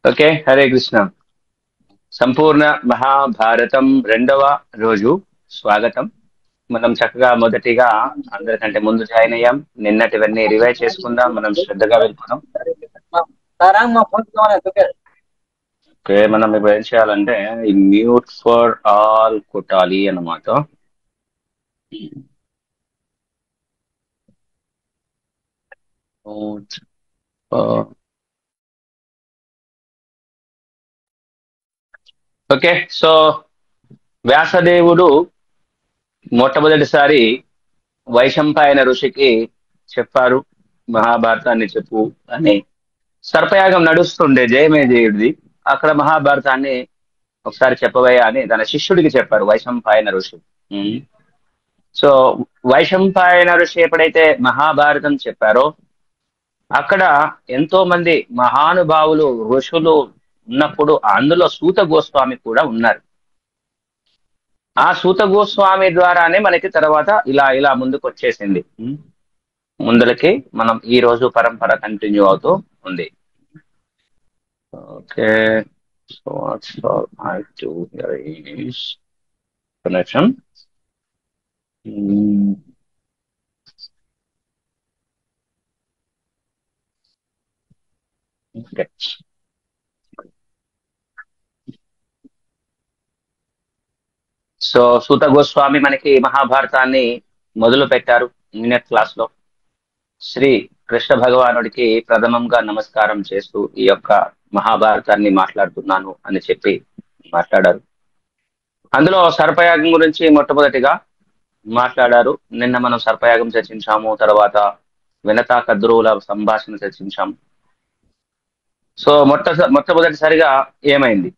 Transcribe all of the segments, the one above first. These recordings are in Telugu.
ఓకే, హరే కృష్ణ. సంపూర్ణ మహాభారతం రెండవ రోజు స్వాగతం. మనం చక్కగా మొదటిగా అందరికంటే ముందు జాయిన్ అయ్యాం. నిన్నటివన్నీ రివైజ్ చేసుకుందాం. మనం శ్రద్ధగా వెళ్ళిపోదాం. ఓకే, మనం ఇప్పుడు ఏం చేయాలంటే ఈ మ్యూట్ ఫర్ ఆల్ కొట్టాలి అన్నమాట. ఓకే, సో వ్యాసదేవుడు మొట్టమొదటిసారి వైశంపాయన ఋషికి చెప్పారు మహాభారతాన్ని చెప్పు అని. సర్పయాగం నడుస్తుండే జయమేజయుడిది. అక్కడ మహాభారతాన్ని ఒకసారి చెప్పవయ్యా అని తన శిష్యుడికి చెప్పారు వైశంపాయన ఋషి. ఉమ్. సో వైశంపాయన ఋషి ఎప్పుడైతే మహాభారతం చెప్పారో అక్కడ ఎంతో మంది మహానుభావులు ఋషులు ఉన్నప్పుడు అందులో సూత గోస్వామి కూడా ఉన్నారు. ఆ సూత గోస్వామి ద్వారానే మనకి తర్వాత ఇలా ఇలా ముందుకు వచ్చేసింది. ముందలకి మనం ఈ రోజు పరంపర కంటిన్యూ అవుతూ ఉంది. Okay, so what's all I do here is connection. Okay. So Suta Goswami మనకి మహాభారతాన్ని మొదలు పెట్టారు. నిన్నటి క్లాస్ లో శ్రీ కృష్ణ భగవానుడికి ప్రథమంగా నమస్కారం చేస్తూ ఈ యొక్క మహాభారతాన్ని మాట్లాడుతున్నాను అని చెప్పి మాట్లాడారు. అందులో సర్పయాగం గురించి మొట్టమొదటిగా మాట్లాడారు. నిన్న మనం సర్పయాగం చర్చించాము, తర్వాత వినతా కద్రువుల సంభాషణ చర్చించాము. సో మొట్టమొదటిసారిగా ఏమైంది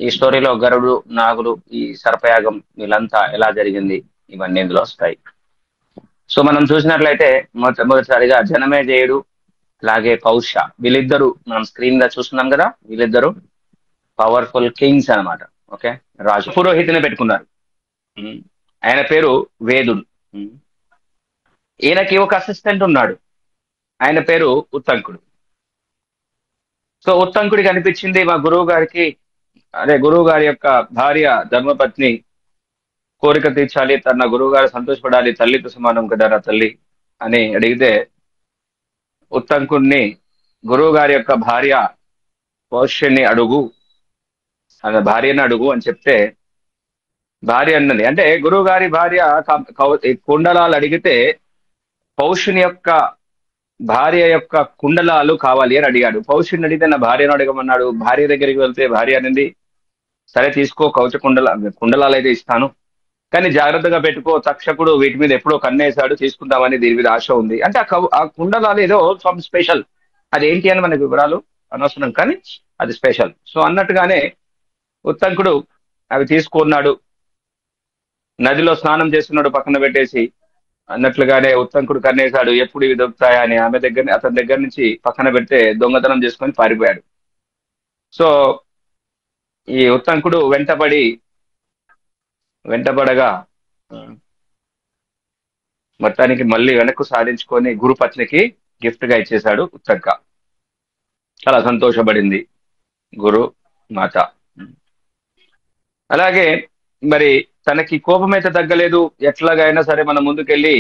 ఈ స్టోరీలో, గరుడు, నాగులు, ఈ సర్పయాగం వీళ్ళంతా ఎలా జరిగింది, ఇవన్నీ ఇందులో వస్తాయి. సో మనం చూసినట్లయితే మొట్టమొదటిసారిగా జనమేజయుడు అలాగే పౌష్య వీళ్ళిద్దరు మనం స్క్రీన్ గా చూస్తున్నాం కదా, వీళ్ళిద్దరు పవర్ఫుల్ కింగ్స్ అన్నమాట. ఓకే, రాజు పురోహితుని పెట్టుకున్నారు. ఆయన పేరు వేదుడు. ఈయనకి ఒక అసిస్టెంట్ ఉన్నాడు, ఆయన పేరు ఉత్తంకుడు. సో ఉత్తంకుడికి అనిపించింది మా గురువు గారికి, అదే గురువు గారి యొక్క భార్య ధర్మపత్ని కోరిక తీర్చాలి, తన గురువు గారు సంతోషపడాలి, తల్లితో సమానం కదా నా తల్లి అని అడిగితే ఉత్తంకుడిని గురువు గారి యొక్క భార్య పౌష్యని అడుగు, ఆమె భార్యని అడుగు అని చెప్తే భార్య అన్నది, అంటే గురువు గారి భార్య కుండలాలు అడిగితే పౌష్యుని యొక్క భార్య యొక్క కుండలాలు కావాలి అని అడిగాడు. పౌష్యుని అడిగితే నా భార్యను అడగమన్నాడు. భార్య దగ్గరికి వెళ్తే భార్య అనేది సరే తీసుకో, కవచ కుండలాలు అయితే ఇస్తాను, కానీ జాగ్రత్తగా పెట్టుకో, తక్షకుడు వీటి మీద ఎప్పుడో కన్నేశాడు, తీసుకుందామని దీని మీద ఆశ ఉంది అంటే ఆ కుండలాలు ఏదో సమ్ స్పెషల్, అది ఏంటి అని మనకు వివరాలు అనవసరం, కానీ అది స్పెషల్. సో అన్నట్టుగానే ఉత్తంకుడు అవి తీసుకున్నాడు, నదిలో స్నానం చేస్తున్నాడు పక్కన పెట్టేసి. అన్నట్లుగానే ఉత్తంకుడు కన్నేశాడు, ఎప్పుడు ఇవి దొరుకుతాయా అని ఆమె దగ్గర, అతని దగ్గర నుంచి పక్కన పెడితే దొంగతనం చేసుకొని పారిపోయాడు. సో ఈ ఉత్తంకుడు వెంటబడగా మొత్తానికి మళ్ళీ వెనక్కు సాధించుకొని గురుపత్నికి గిఫ్ట్ గా ఇచ్చేశాడు ఉత్తంక. చాలా సంతోషపడింది గురు మాత. అలాగే మరి తనకి కోపం అయితే తగ్గలేదు. ఎట్లాగైనా సరే మనం ముందుకెళ్ళి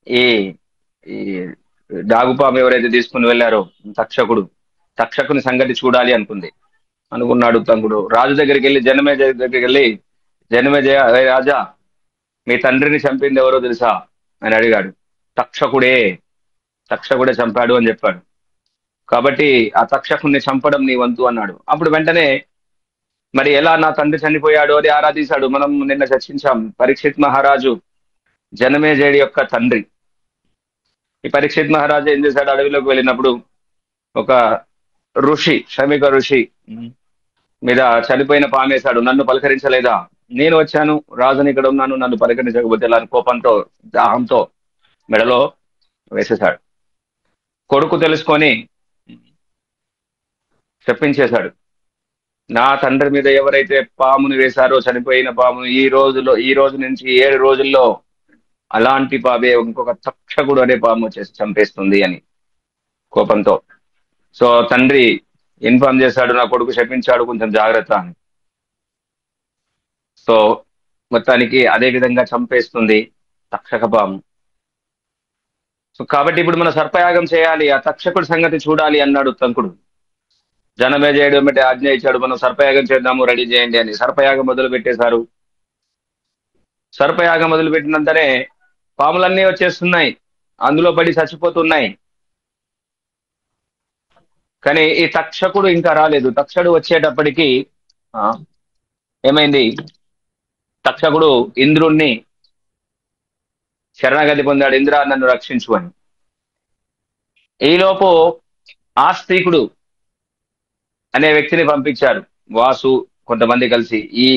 ఈ ఈ డాగుపాము ఎవరైతే తీసుకుని వెళ్ళారో తక్షకుని సంగతి చూడాలి అనుకున్నాడు ఉత్తంకుడు. రాజు దగ్గరికి వెళ్ళి జనమేజయ దగ్గరికి వెళ్ళి, జనమేజయ రాజా, మీ తండ్రిని చంపింది ఎవరో తెలుసా అని అడిగాడు. తక్షకుడే చంపాడు అని చెప్పాడు. కాబట్టి ఆ తక్షకుణ్ణి చంపడం నీ వంతు అన్నాడు. అప్పుడు వెంటనే మరి ఎలా నా తండ్రి చనిపోయాడు అని ఆరాధించాడు. మనం నిన్న చర్చించాం, పరీక్షిత్ మహారాజు జనమేజయుడి యొక్క తండ్రి. ఈ పరీక్షిత్ మహారాజు ఏం చేశాడు, అడవిలోకి వెళ్ళినప్పుడు ఒక ఋషి, శ్రమిక ఋషి మీద చనిపోయిన పామేశాడు. నన్ను పలకరించలేదా, నేను వచ్చాను రాజుని, ఇక్కడ ఉన్నాను, నన్ను పలకరించకపోతే ఎలా కోపంతో దాహంతో మెడలో వేసేశాడు. కొడుకు తెలుసుకొని చెప్పించేశాడు, నా తండ్రి మీద ఎవరైతే పాముని వేశారో, చనిపోయిన పామును, ఈ రోజు నుంచి 7 రోజుల్లో అలాంటి పామే ఇంకొక తక్షకుడు అనే పాము వచ్చేసి చంపేస్తుంది అని కోపంతో. సో తండ్రి ఇన్ఫార్మ్ చేశాడు, నా కొడుకు శపించాడు, కొంచెం జాగ్రత్త అని. సో మొత్తానికి అదే విధంగా చంపేస్తుంది తక్షకపాము. సో కాబట్టి ఇప్పుడు మనం సర్పయాగం చేయాలి, ఆ తక్షకుడి సంగతి చూడాలి అన్నాడు తంకుడు. జనమేజయుడు ఏమిటి ఆజ్ఞ ఇచ్చాడు, మనం సర్పయాగం చేద్దాము, రెడీ చేయండి అని. సర్పయాగం మొదలు పెట్టేశారు. సర్పయాగం మొదలు పెట్టినంతనే పాములన్నీ వచ్చేస్తున్నాయి, అందులో పడి చచ్చిపోతున్నాయి. కానీ ఈ తక్షకుడు ఇంకా రాలేదు. తక్షకుడు వచ్చేటప్పటికి ఆ, ఏమైంది, తక్షకుడు ఇంద్రుణ్ణి శరణాగతి పొందాడు, ఇంద్ర నన్ను రక్షించు అని. ఈలోపు ఆస్తికుడు అనే వ్యక్తిని పంపించారు. వాసు కొంతమంది కలిసి, ఈ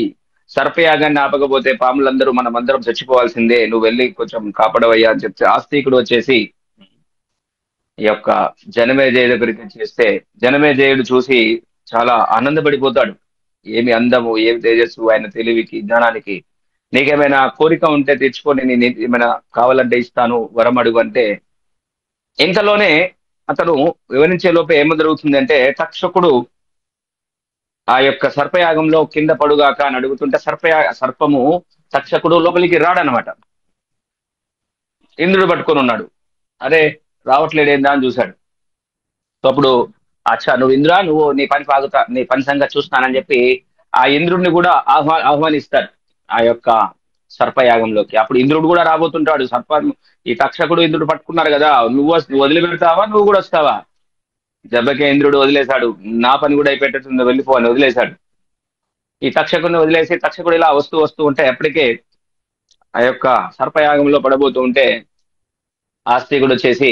సర్పయాగాన్ని ఆపకపోతే పాములందరూ మనమందరం చచ్చిపోవాల్సిందే, నువ్వు వెళ్ళి కొంచెం కాపాడవయ్యా అని చెప్తే ఆస్తికుడు వచ్చేసి ఈ యొక్క జనమేజయ దగ్గరికి చేస్తే, జనమేజయుడు చూసి చాలా ఆనందపడిపోతాడు. ఏమి అందము, ఏమి తేజస్సు, ఆయన తెలివికి జ్ఞానానికి. నీకేమైనా కోరిక ఉంటే తెచ్చుకొని, నేను ఏమైనా కావాలంటే ఇస్తాను, వరం అడుగు అంటే, ఇంతలోనే అతను వివరించే లోపే ఏమి జరుగుతుంది అంటే, తక్షకుడు ఆ యొక్క సర్పయాగంలో కింద పడుగాక అని అడుగుతుంటే సర్పము తక్షకుడు లోపలికి రాడనమాట. ఇంద్రుడు పట్టుకొని ఉన్నాడు. అరే రావట్లేడేందా అని చూశాడు. సో అప్పుడు అచ్చా నువ్వు ఇంద్రా, నువ్వు నీ పని పాగుతా, నీ పని సంగతి చూస్తానని చెప్పి ఆ ఇంద్రుడిని కూడా ఆహ్వానిస్తాడు ఆ యొక్క సర్పయాగంలోకి. అప్పుడు ఇంద్రుడు కూడా రాబోతుంటాడు. ఈ తక్షకుడు ఇంద్రుడు పట్టుకున్నారు కదా, నువ్వు వదిలిపెడతావా, నువ్వు కూడా వస్తావా? దెబ్బకే ఇంద్రుడు వదిలేశాడు, నా పని కూడా అయిపెట్టుతుంది, వెళ్ళిపో అని వదిలేశాడు. ఈ తక్షకుడిని వదిలేసి తక్షకుడు ఇలా వస్తూ వస్తూ ఉంటే ఎప్పటికే ఆ యొక్క సర్పయాగంలో పడబోతూ ఉంటే ఆస్తికుడు వచ్చేసి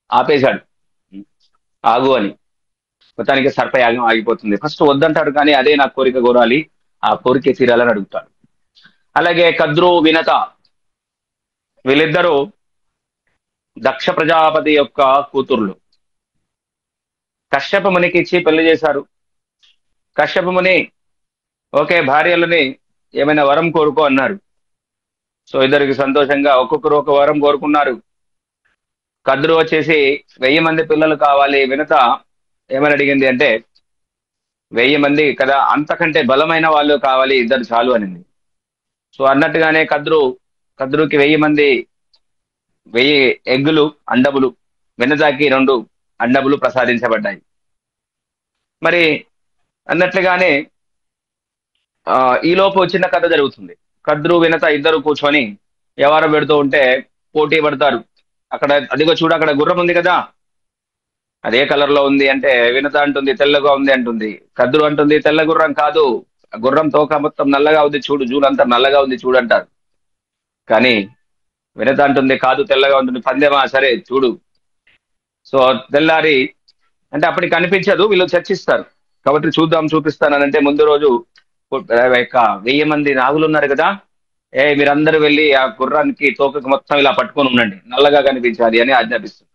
ఆపేశాడు, ఆగు అని. మొత్తానికి సర్పయాగం ఆగిపోతుంది. ఫస్ట్ వద్దంటాడు, కానీ అదే నా కోరిక కోరాలి, ఆ కోరిక తీరాలని అడుగుతాడు. అలాగే కద్రు వినత వీళ్ళిద్దరూ దక్ష ప్రజాపతి యొక్క కూతుర్లు. కశ్యప మునికి ఇచ్చి పెళ్లి చేశారు. కశ్యప ముని ఓకే భార్యలని ఏమైనా వరం కోరుకో అన్నారు. సో ఇద్దరికి సంతోషంగా ఒక్కొక్కరు ఒక వరం కోరుకున్నారు. కద్రు వచ్చేసి 1000 మంది పిల్లలు కావాలి. వినత ఏమని అడిగింది అంటే 1000 మంది కదా, అంతకంటే బలమైన వాళ్ళు కావాలి, ఇద్దరు చాలు అనింది. సో అన్నట్టుగానే కద్రుకి 1000 మంది 1000 ఎగ్గులు, అండములు, వినతకి 2 అండములు ప్రసాదించబడ్డాయి. మరి అన్నట్లుగానే ఈలోపు చిన్న కథ జరుగుతుంది. కద్రు వినత ఇద్దరు కూర్చొని వ్యవహారం పెడుతూ ఉంటే పోటీ పడతారు. అక్కడ అదిగో చూడు, అక్కడ గుర్రం ఉంది కదా, అదే కలర్ లో ఉంది అంటే వినత అంటుంది తెల్లగా ఉంది అంటుంది. కద్రు అంటుంది తెల్ల గుర్రం కాదు, గుర్రం తోక మొత్తం నల్లగా ఉంది చూడు, జూలంతా నల్లగా ఉంది చూడంటారు. కానీ వినత అంటుంది కాదు తెల్లగా ఉంటుంది. పందెమా, సరే చూడు. సో తెల్లారి అంటే అప్పటికి కనిపించదు, వీళ్ళు చర్చిస్తారు. కాబట్టి చూద్దాం చూపిస్తానంటే ముందు రోజు యొక్క 1000 మంది నాగులు ఉన్నారు కదా, మీరందరూ వెళ్ళి ఆ గుర్రానికి తోకకి మొత్తం ఇలా పట్టుకొని ఉండండి, నల్లగా కనిపించాలి అని ఆజ్ఞాపిస్తుంది.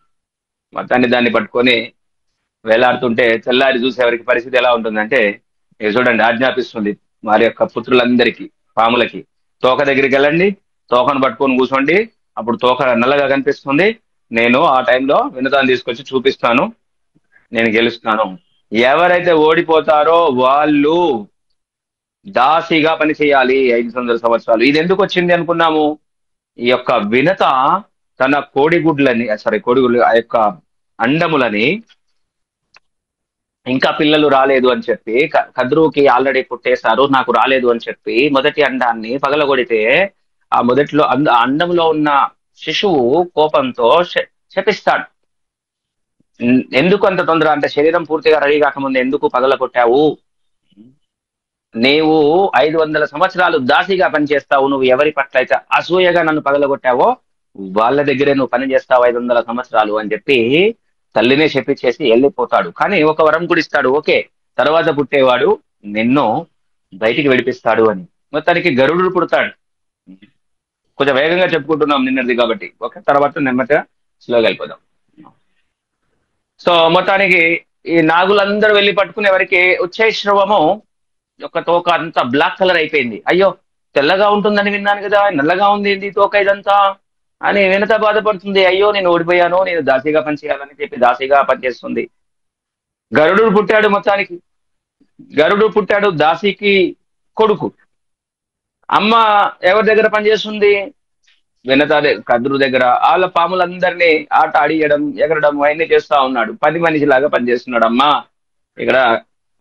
మొత్తాన్ని దాన్ని పట్టుకొని వేలాడుతుంటే తెల్లారి చూసే ఎవరికి పరిస్థితి ఎలా ఉంటుందంటే, ఇక చూడండి ఆజ్ఞాపిస్తుంది వారి యొక్క పుత్రులందరికీ, పాములకి, తోక దగ్గరికి వెళ్ళండి, తోకను పట్టుకొని కూర్చోండి, అప్పుడు తోక నల్లగా కనిపిస్తుంది, నేను ఆ టైంలో వినతాన్ని తీసుకొచ్చి చూపిస్తాను, నేను గెలుస్తాను. ఎవరైతే ఓడిపోతారో వాళ్ళు దాసిగా పని చేయాలి 500 సంవత్సరాలు. ఇది ఎందుకు వచ్చింది అనుకున్నాము? ఈ యొక్క వినత తన కోడిగుడ్లని, కోడిగుడ్లు, ఆ యొక్క అండములని, ఇంకా పిల్లలు రాలేదు అని చెప్పి కద్రుకి ఆల్రెడీ పుట్టేశారు, నాకు రాలేదు అని చెప్పి మొదటి అండాన్ని పగలగొడితే ఆ మొదటిలో అండంలో ఉన్న శిశువు కోపంతో శపిస్తాడు. ఎందుకు అంత తొందర అంటే, శరీరం పూర్తిగా రెడీ కాకముందు ఎందుకు పగలగొట్టావు? నీవు 500 సంవత్సరాలు దాసిగా పనిచేస్తావు, నువ్వు ఎవరి పట్ల అయితే అసూయగా నన్ను పగలగొట్టావో వాళ్ళ దగ్గరే నువ్వు పని చేస్తావు 500 సంవత్సరాలు అని చెప్పి తల్లినే చెప్పించేసి వెళ్ళిపోతాడు. కానీ ఒక వరం కూడా ఇస్తాడు, ఓకే తర్వాత పుట్టేవాడు నిన్ను బయటికి విడిపిస్తాడు అని. మొత్తానికి గరుడు పుడతాడు. కొంచెం వేగంగా చెప్పుకుంటున్నాం నిన్నది కాబట్టి, ఓకే తర్వాత నెమ్మదిగా స్లోగా వెళ్ళిపోదాం. సో మొత్తానికి ఈ నాగులందరూ వెళ్ళి పట్టుకునే వరకు ఉచ్చైశ్రవము యొక్క తోక అంతా బ్లాక్ కలర్ అయిపోయింది. అయ్యో తెల్లగా ఉంటుందని విన్నాను కదా, నల్లగా ఉంది ఏంది తోక ఇదంతా అని వినత బాధపడుతుంది. అయ్యో నేను ఓడిపోయాను, నేను దాసిగా పనిచేయాలని చెప్పి దాసిగా పనిచేస్తుంది. గరుడు పుట్టాడు మొత్తానికి. గరుడు పుట్టాడు దాసికి కొడుకు. అమ్మ ఎవరి దగ్గర పనిచేస్తుంది? వినతాదే కద్రు దగ్గర. వాళ్ళ పాములందరినీ ఆట ఆడియడం, ఎగరడం అవన్నీ చేస్తా ఉన్నాడు. పని మనిషిలాగా పనిచేస్తున్నాడు. అమ్మా ఇక్కడ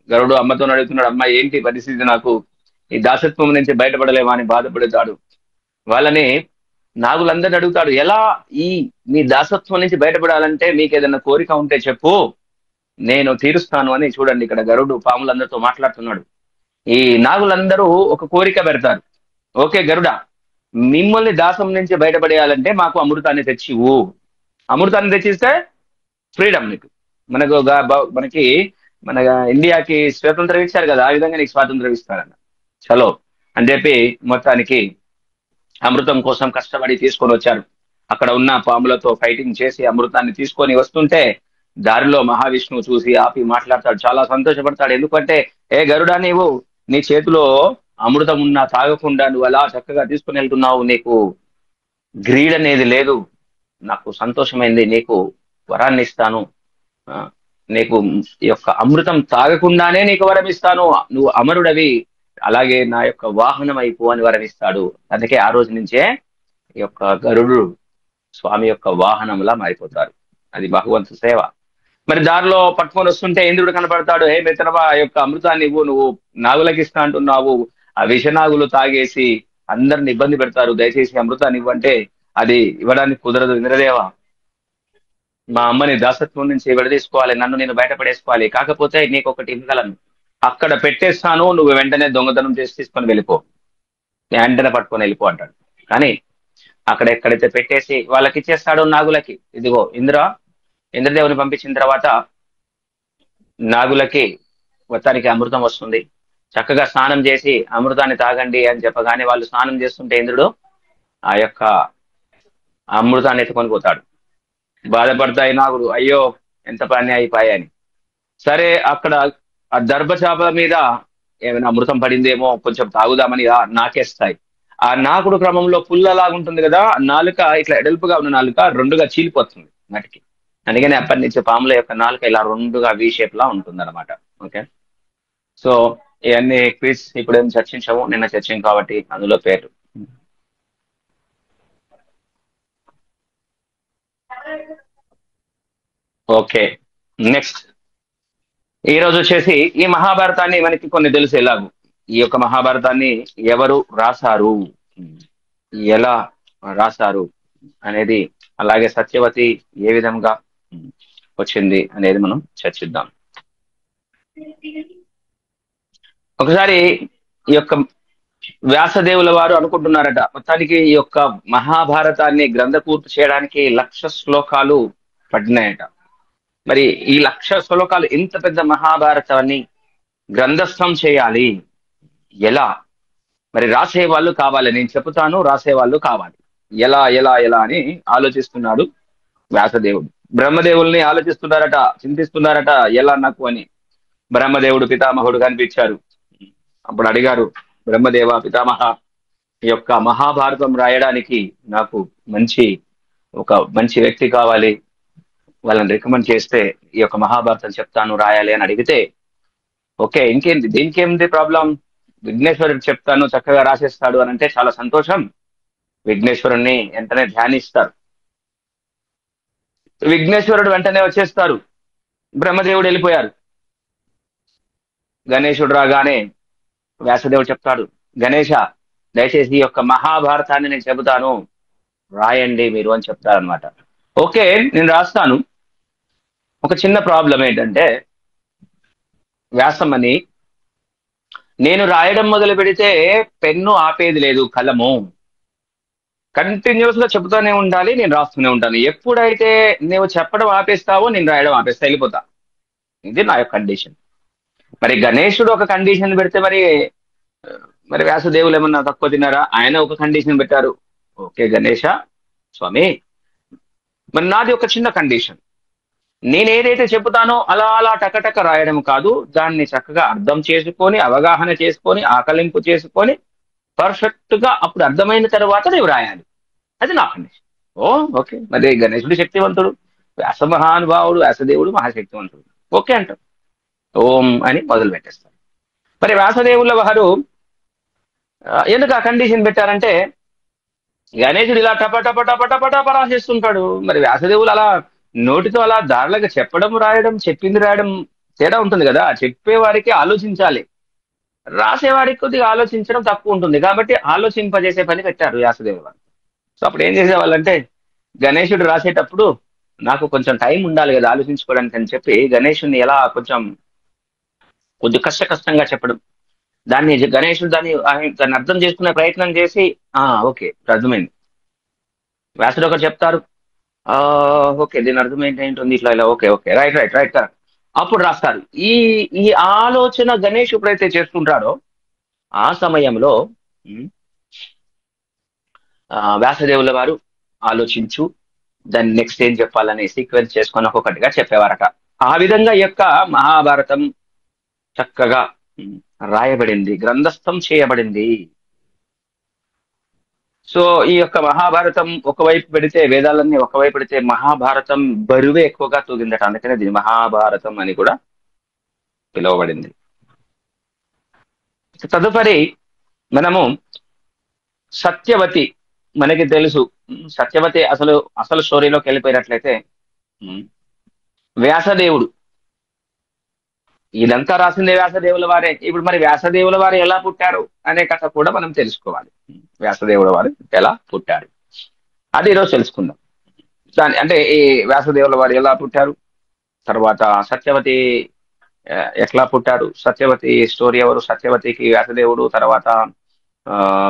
గరుడు అమ్మతో అడుగుతున్నాడు, అమ్మ ఏంటి పరిస్థితి, నాకు ఈ దాసత్వం నుంచి బయటపడలేమా అని బాధపడతాడు. వాళ్ళని నాగులందరిని అడుగుతాడు, ఎలా ఈ మీ దాసత్వం నుంచి బయటపడాలంటే మీకు ఏదైనా కోరిక ఉంటే చెప్పు, నేను తీరుస్తాను అని. చూడండి ఇక్కడ గరుడు పాములందరితో మాట్లాడుతున్నాడు. ఈ నాగులందరూ ఒక కోరిక పెడతారు. ఓకే గరుడా, మిమ్మల్ని దాసం నుంచి బయటపడేయాలంటే మాకు అమృతాన్ని తెచ్చివు. అమృతాన్ని తెచ్చిస్తే ఫ్రీడమ్ నీకు. మనకు మనకి మన ఇండియాకి స్వాతంత్రం ఇచ్చారు కదా, ఆ విధంగా నీకు స్వాతంత్రం ఇస్తారన్న. చలో అని చెప్పి మొత్తానికి అమృతం కోసం కష్టపడి తీసుకొని వచ్చారు. అక్కడ ఉన్న పాములతో ఫైటింగ్ చేసి అమృతాన్ని తీసుకొని వస్తుంటే దారిలో మహావిష్ణువు చూసి ఆపి మాట్లాడతాడు, చాలా సంతోషపడతాడు. ఎందుకంటే ఏ గరుడా, నీవు నీ చేతిలో అమృతం ఉన్నా తాగకుండా నువ్వు అలా చక్కగా తీసుకుని వెళ్తున్నావు, నీకు గ్రీడ్ అనేది లేదు, నాకు సంతోషమైంది, నీకు వరాన్ని ఇస్తాను. ఆ, నీకు ఈ యొక్క అమృతం తాగకుండానే నీకు వరం ఇస్తాను, నువ్వు అమరుడవి, అలాగే నా యొక్క వాహనం అయిపో అని వరం ఇస్తాడు. అందుకే ఆ రోజు నుంచే ఈ యొక్క గరుడు స్వామి యొక్క వాహనంలా మారిపోతారు. అది భగవంతు సేవ. మరి దారిలో పట్టుకొని వస్తుంటే ఇంద్రుడు కనపడతాడు. హే మిత్రమా, ఆ యొక్క అమృతాన్ని ఇవ్వు, నువ్వు నాగులకి ఇస్తా అంటున్నావు, ఆ విషనాగులు తాగేసి అందరిని ఇబ్బంది పెడతారు, దయచేసి అమృతాన్ని ఇవ్వంటే అది ఇవ్వడానికి కుదరదు. ఇంద్రదేవ, మా అమ్మని దాసత్వం నుంచి విడదీసుకోవాలి, నన్ను నేను బయటపడేసుకోవాలి, కాకపోతే నీకు ఒకటి ఇవ్వగలను, అక్కడ పెట్టేస్తాను, నువ్వు వెంటనే దొంగతనం చేసి తీసుకొని వెళ్ళిపో, వెంటనే పట్టుకొని వెళ్ళిపో అంటాడు. కానీ అక్కడ ఎక్కడైతే పెట్టేసి వాళ్ళకి ఇచ్చేస్తాడు నాగులకి, ఇదిగో ఇంద్రదేవుని పంపించిన తర్వాత నాగులకి మొత్తానికి అమృతం వస్తుంది. చక్కగా స్నానం చేసి అమృతాన్ని తాగండి అని చెప్పగానే వాళ్ళు స్నానం చేస్తుంటే ఇంద్రుడు ఆ యొక్క అమృతాన్ని ఎత్తుకొని పోతాడు. బాధపడతాయి నాగులు, అయ్యో ఎంత పని అయిపోయాయని. సరే అక్కడ ఆ దర్భచాపల మీద ఏమైనా అమృతం పడిందేమో, కొంచెం తాగుదామని నాకేస్తాయి. ఆ నాకుడు క్రమంలో పుల్లలాగుంటుంది కదా, నాలుక ఇట్లా ఎడల్పుగా ఉన్న నాలుక రెండుగా చీలిపోతుంది నాటికి. అందుకని అప్పటి నుంచి పాముల యొక్క నాలుక ఇలా రెండుగా వి షేప్ లా ఉంటుంది అనమాట. ఓకే, సో ఇవన్నీ క్విజ్ ఇప్పుడు ఏం చర్చించాము, నిన్న చర్చించాం కాబట్టి అందులో పేరు. ఓకే, నెక్స్ట్ ఈ రోజు వచ్చేసి ఈ మహాభారతాన్ని మనకి కొన్ని తెలుసు ఎలాగూ. ఈ యొక్క మహాభారతాన్ని ఎవరు రాశారు, ఎలా రాశారు అనేది, అలాగే సత్యవతి ఏ విధంగా వచ్చింది అనేది మనం చర్చిద్దాం. ఒకసారి ఈ యొక్క వ్యాసదేవుల వారు అనుకుంటున్నారట, మొత్తానికి ఈ యొక్క మహాభారతాన్ని గ్రంథ పూర్తి చేయడానికి 1,00,000 శ్లోకాలు పడినాయట. మరి ఈ 1,00,000 శ్లోకాలు, ఇంత పెద్ద మహాభారతాన్ని గ్రంథస్థం చేయాలి ఎలా? మరి రాసే వాళ్ళు కావాలి, నేను చెబుతాను, రాసే వాళ్ళు కావాలి. ఎలా ఎలా ఎలా అని ఆలోచిస్తున్నాడు వ్యాసదేవుడు. బ్రహ్మదేవుల్ని ఆలోచిస్తున్నారట, చింతిస్తున్నారట, ఎలా నాకు అని. బ్రహ్మదేవుడు పితామహుడు కనిపించారు. అప్పుడు అడిగారు, బ్రహ్మదేవ పితామహ, ఈ యొక్క మహాభారతం రాయడానికి నాకు మంచి వ్యక్తి కావాలి, వాళ్ళని రికమెండ్ చేస్తే ఈ యొక్క మహాభారతం చెప్తాను, రాయాలి అని అడిగితే, ఓకే ఇంకేంటి, దీనికి ఏమిటి ప్రాబ్లం, విఘ్నేశ్వరుడు చెప్తాను చక్కగా రాసేస్తాడు అని అంటే చాలా సంతోషం. విఘ్నేశ్వరుణ్ణి వెంటనే ధ్యానిస్తారు. విఘ్నేశ్వరుడు వెంటనే వచ్చేస్తారు. బ్రహ్మదేవుడు వెళ్ళిపోయారు. గణేశుడు రాగానే వ్యాసదేవుడు చెప్తాడు, గణేష దయచేసి ఈ యొక్క మహాభారతాన్ని నేను చెబుతాను, రాయండి మీరు అని చెప్తారనమాట. ఓకే నేను రాస్తాను. ఒక చిన్న ప్రాబ్లం ఏంటంటే, వ్యాసమని నేను రాయడం మొదలు పెడితే పెన్ను ఆపేది లేదు, కలము కంటిన్యూస్ గా చెబుతూనే ఉండాలి, నేను రాస్తూనే ఉంటాను. ఎప్పుడైతే నువ్వు చెప్పడం ఆపేస్తావో నేను రాయడం ఆపేస్తా, వెళ్ళిపోతా. ఇది నా యొక్క కండిషన్. మరి గణేశుడు ఒక కండిషన్ పెడితే మరి మరి వ్యాసదేవులు ఏమన్నా తక్కువ తిన్నారా? ఆయన ఒక కండిషన్ పెట్టారు. ఓకే గణేష స్వామి, మరి నాది ఒక చిన్న కండిషన్, నేను ఏదైతే చెబుతానో అలా అలా టకటక రాయడం కాదు, దాన్ని చక్కగా అర్థం చేసుకొని, అవగాహన చేసుకొని, ఆకలింపు చేసుకొని, పర్ఫెక్ట్ గా అప్పుడు అర్థమైన తర్వాత నీవు రాయాలి. అది నా కండిషన్. ఓ ఓకే, మరి గణేశుడు శక్తివంతుడు, వ్యాస మహానుభావుడు, వ్యాసదేవుడు మహాశక్తివంతుడు, ఓకే అంటాం. ఓం అని మొదలు పెట్టేస్తారు. మరి వ్యాసదేవుల వారు ఎందుకు ఆ కండిషన్ పెట్టారంటే, గణేశుడు ఇలా టప టప టప టప టప రాసేస్తుంటాడు. మరి వ్యాసదేవులు అలా నోటితో అలా దారులుగా చెప్పడం రాయడం, చెప్పింది రాయడం తేడా ఉంటుంది కదా. చెప్పేవారికి ఆలోచించాలి, రాసేవారికి కొద్దిగా ఆలోచించడం తక్కువ ఉంటుంది. కాబట్టి ఆలోచింపజేసే పని పెట్టారు వ్యాసదేవులు వారు. సో అప్పుడు ఏం చేసేవాళ్ళంటే, గణేశుడు రాసేటప్పుడు నాకు కొంచెం టైం ఉండాలి కదా ఆలోచించుకోవడానికి అని చెప్పి, గణేశుడిని ఎలా కొంచెం కష్టంగా చెప్పడం. గణేశుడు దాన్ని అర్థం చేసుకునే ప్రయత్నం చేసి, ఓకే అర్థమైంది, వ్యాసుడు ఒకటి చెప్తారు, ఆ ఓకే దీని అర్థం ఏంటంటుంది ఇట్లా ఇలా, okay okay right right right correct, అప్పుడు రాస్తారు. ఈ ఈ ఆలోచన గణేష్ ఎప్పుడైతే చేస్తుంటాడో ఆ సమయంలో ఉమ్, వ్యాసదేవుల వారు ఆలోచించు దాన్ని నెక్స్ట్ ఏం చెప్పాలని సీక్వెన్స్ చేసుకొని ఒక్కొక్కటిగా చెప్పేవారట. ఆ విధంగా ఈ యొక్క మహాభారతం చక్కగా ఉమ్, రాయబడింది, గ్రంథస్థం చేయబడింది. సో ఈ యొక్క మహాభారతం ఒకవైపు పెడితే, వేదాలన్నీ ఒకవైపు పెడితే మహాభారతం బరువే ఎక్కువగా తూగిందట. అందుకనే దీని మహాభారతం అని కూడా పిలువబడింది. తదుపరి మనము సత్యవతి, మనకి తెలుసు. సత్యవతి అసలు స్టోరీలోకి వెళ్ళిపోయినట్లయితే, ఉమ్, వ్యాసదేవుడు ఇదంతా రాసిందే వ్యాసదేవుల వారే. ఇప్పుడు మరి వ్యాసదేవుల వారు ఎలా పుట్టారు అనే కథ కూడా మనం తెలుసుకోవాలి. వ్యాసదేవుల వారు ఎలా పుట్టారు అది ఈరోజు తెలుసుకుందాం. అంటే ఈ వ్యాసదేవుల వారు ఎలా పుట్టారు, తర్వాత సత్యవతి ఎట్లా పుట్టారు, సత్యవతి స్టోరీ ఎవరు, సత్యవతికి వ్యాసదేవుడు, తర్వాత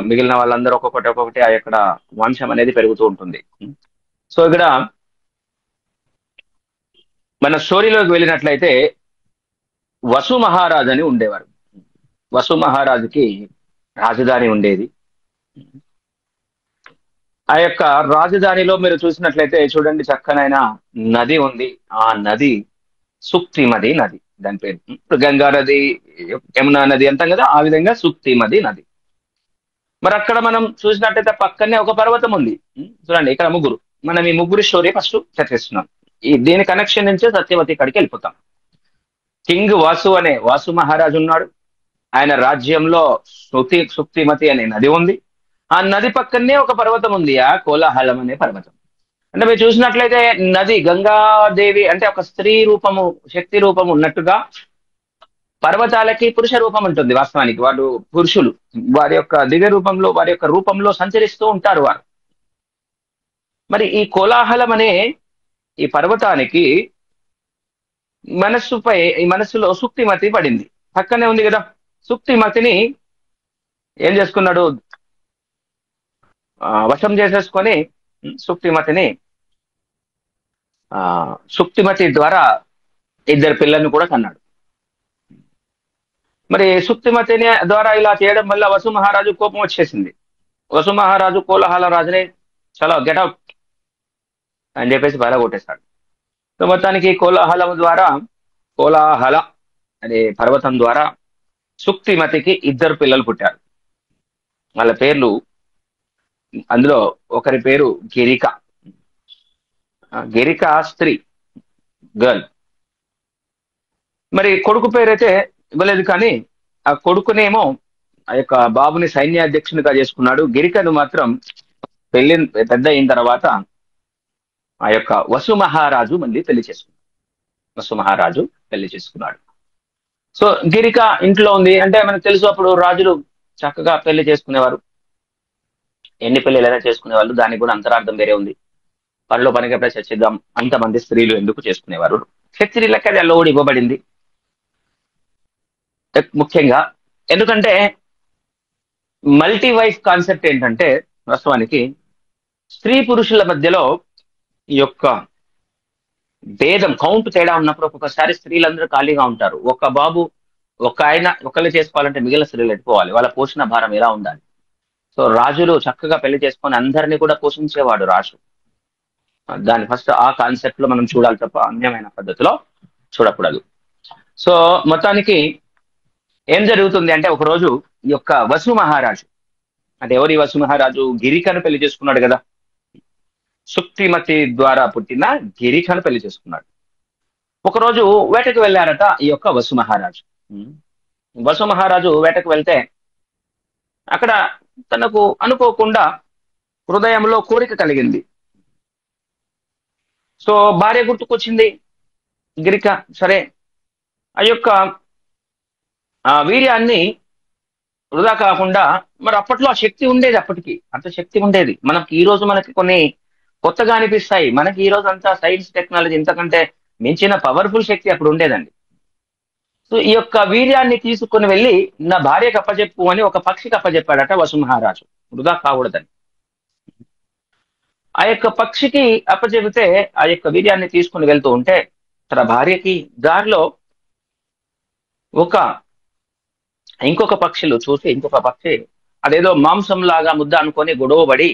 మిగిలిన వాళ్ళందరూ ఒక్కొక్కటి ఆ యొక్క వంశం అనేది పెరుగుతూ ఉంటుంది. సో ఇక్కడ మన స్టోరీలోకి వెళ్ళినట్లయితే, వసు మహారాజు అని ఉండేవారు. వసు మహారాజుకి రాజధాని ఉండేది. ఆ యొక్క రాజధానిలో మీరు చూసినట్లయితే చూడండి, చక్కనైన నది ఉంది. ఆ నది సుక్తిమది నది, దాని పేరు. ఇప్పుడు గంగా నది, యమునా నది అంటాం కదా, ఆ విధంగా సుక్తిమది నది. మరి అక్కడ మనం చూసినట్లయితే పక్కనే ఒక పర్వతం ఉంది. చూడండి ఇక్కడ ముగ్గురు, మనం ఈ ముగ్గురు స్టోరీ ఫస్ట్ చర్చిస్తున్నాం. దీని కనెక్షన్ నుంచే సత్యవతి కాడికి వెళ్ళిపోతాం. కింగ్ వాసు అనే వాసు మహారాజు ఉన్నాడు. ఆయన రాజ్యంలో సుక్తిమతి అనే నది ఉంది. ఆ నది పక్కనే ఒక పర్వతం ఉంది, ఆ కోలాహలం అనే పర్వతం. అంటే మీరు చూసినట్లయితే నది గంగాదేవి అంటే ఒక స్త్రీ రూపము, శక్తి రూపము ఉన్నట్టుగా, పర్వతాలకి పురుష రూపం ఉంటుంది. వాస్తవానికి వాళ్ళు పురుషులు, వారి యొక్క దివ్య రూపంలో, వారి యొక్క రూపంలో సంచరిస్తూ ఉంటారు వారు. మరి ఈ కోలాహలం అనే ఈ పర్వతానికి ఈ మనస్సులో సుక్తిమతి పడింది. పక్కనే ఉంది కదా, సుక్తిమతిని ఏం చేసుకున్నాడు, వశం చేసేసుకొని సుక్తిమతిని సుక్తిమతి ద్వారా ఇద్దరు పిల్లల్ని కూడా కన్నాడు. మరి సుక్తిమతిని ద్వారా ఇలా చేయడం వల్ల వసు మహారాజు కోపం వచ్చేసింది. వసు మహారాజు కోలాహల రాజుని చాలా గెటౌట్ అని చెప్పేసి బయట కొట్టేశాడు. సో మొత్తానికి కోలాహల అనే పర్వతం ద్వారా సుక్తిమతికి ఇద్దరు పిల్లలు పుట్టారు. వాళ్ళ పేర్లు, అందులో ఒకరి పేరు గిరిక. గిరిక స్త్రీ, గర్ల్. మరి కొడుకు పేరైతే ఇవ్వలేదు, కానీ ఆ కొడుకునేమో ఆ యొక్క బాబుని సైన్యాధ్యక్షునిగా చేసుకున్నాడు. గిరికను మాత్రం పెద్ద అయిన తర్వాత ఆ యొక్క వసు మహారాజు మళ్ళీ పెళ్లి చేసుకున్నాడు. వసు మహారాజు పెళ్లి చేసుకున్నాడు. సో గిరిక ఇంట్లో ఉంది అంటే మనకు తెలుసు, అప్పుడు రాజులు చక్కగా పెళ్లి చేసుకునేవారు. ఎన్ని పెళ్లిళ్ళైనా చేసుకునేవాళ్ళు. దానికి కూడా అంతరార్థం వేరే ఉంది. పనిలో పనికి ఎప్పుడైనా చర్చిద్దాం. అంతమంది స్త్రీలు ఎందుకు చేసుకునేవారు, క్షత్రియులకి అది అల్లోడి ఇవ్వబడింది ముఖ్యంగా. ఎందుకంటే మల్టీ వైఫ్ కాన్సెప్ట్ ఏంటంటే, వాస్తవానికి స్త్రీ పురుషుల మధ్యలో ఈ యొక్క భేదం, కౌంట్ తేడా ఉన్నప్పుడు ఒక్కొక్కసారి స్త్రీలందరూ ఖాళీగా ఉంటారు. ఒక బాబు, ఆయన ఒకళ్ళు చేసుకోవాలంటే మిగిలిన స్త్రీలు ఎత్తుకోవాలి. వాళ్ళ పోషణ భారం ఎలా ఉండాలి. సో రాజులు చక్కగా పెళ్లి చేసుకొని అందరినీ కూడా పోషించేవాడు రాజు. దాని ఫస్ట్ ఆ కాన్సెప్ట్ లో మనం చూడాలి తప్ప అన్యమైన పద్ధతిలో చూడకూడదు. సో మొత్తానికి ఏం జరుగుతుంది అంటే, ఒకరోజు ఈ యొక్క వసు మహారాజు, అంటే ఎవరి వసు మహారాజు, గిరికను పెళ్లి చేసుకున్నాడు కదా, సుక్తిమతి ద్వారా పుట్టిన గిరికను పెళ్లి చేసుకున్నాడు. ఒకరోజు వేటకు వెళ్ళారట ఈ యొక్క వసు మహారాజు. ఉమ్. వసు మహారాజు వేటకు వెళ్తే అక్కడ తనకు అనుకోకుండా హృదయంలో కోరిక కలిగింది. సో భార్య గుర్తుకొచ్చింది, గిరిక. సరే, ఆ యొక్క వీర్యాన్ని వృధా కాకుండా, మరి అప్పట్లో ఆ శక్తి ఉండేది, అప్పటికి అంత శక్తి ఉండేది. మనకి ఈ రోజు మనకి కొన్ని కొత్తగా అనిపిస్తాయి, మనకి ఈ రోజు అంతా సైన్స్ టెక్నాలజీ ఇంతకంటే మించిన పవర్ఫుల్ శక్తి అప్పుడు ఉండేదండి. సో ఈ యొక్క వీర్యాన్ని తీసుకుని వెళ్ళి నా భార్యకు అప్పచెప్పు అని ఒక పక్షికి అప్పచెప్పాడట వసు మహారాజు, వృధా కాకూడదని. ఆ యొక్క పక్షికి అప్పచెబితే ఆ యొక్క వీర్యాన్ని తీసుకుని వెళ్తూ ఉంటే తన భార్యకి దారిలో ఒక ఇంకొక పక్షులు చూసి, ఇంకొక పక్షి అదేదో మాంసం లాగా ముద్ద అనుకొని గొడవబడి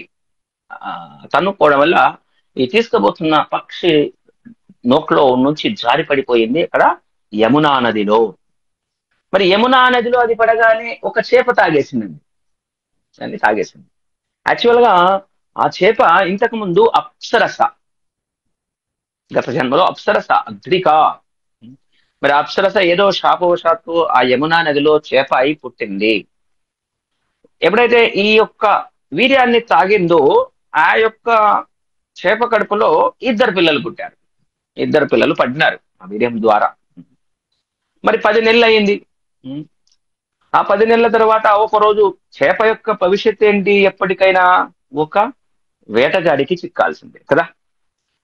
తన్నుకోవడం వల్ల ఈ తీసుకుపోతున్న పక్షి నోట్లో నుంచి జారి పడిపోయింది అక్కడ యమునా నదిలో. మరి యమునా నదిలో అది పడగానే ఒక చేప తాగేసిందండి, దాన్ని తాగేసింది. యాక్చువల్ గా ఆ చేప ఇంతకు ముందు అప్సరస, గత జన్మలో అప్సరస, అద్రిక. మరి అప్సరస ఏదో శాపవశాత్తు ఆ యమునా నదిలో చేప అయి పుట్టింది. ఎప్పుడైతే ఈ యొక్క వీర్యాన్ని తాగిందో ఆ యొక్క చేప కడుపులో ఇద్దరు పిల్లలు పుట్టారు, ఇద్దరు పిల్లలు పడినారు ఆ వీర్యం ద్వారా. మరి 10 నెలలు అయింది. ఆ 10 నెలల తర్వాత ఒక రోజు చేప యొక్క భవిష్యత్తు ఏంటి, ఎప్పటికైనా ఒక వేటగాడికి చిక్కాల్సిందే కదా.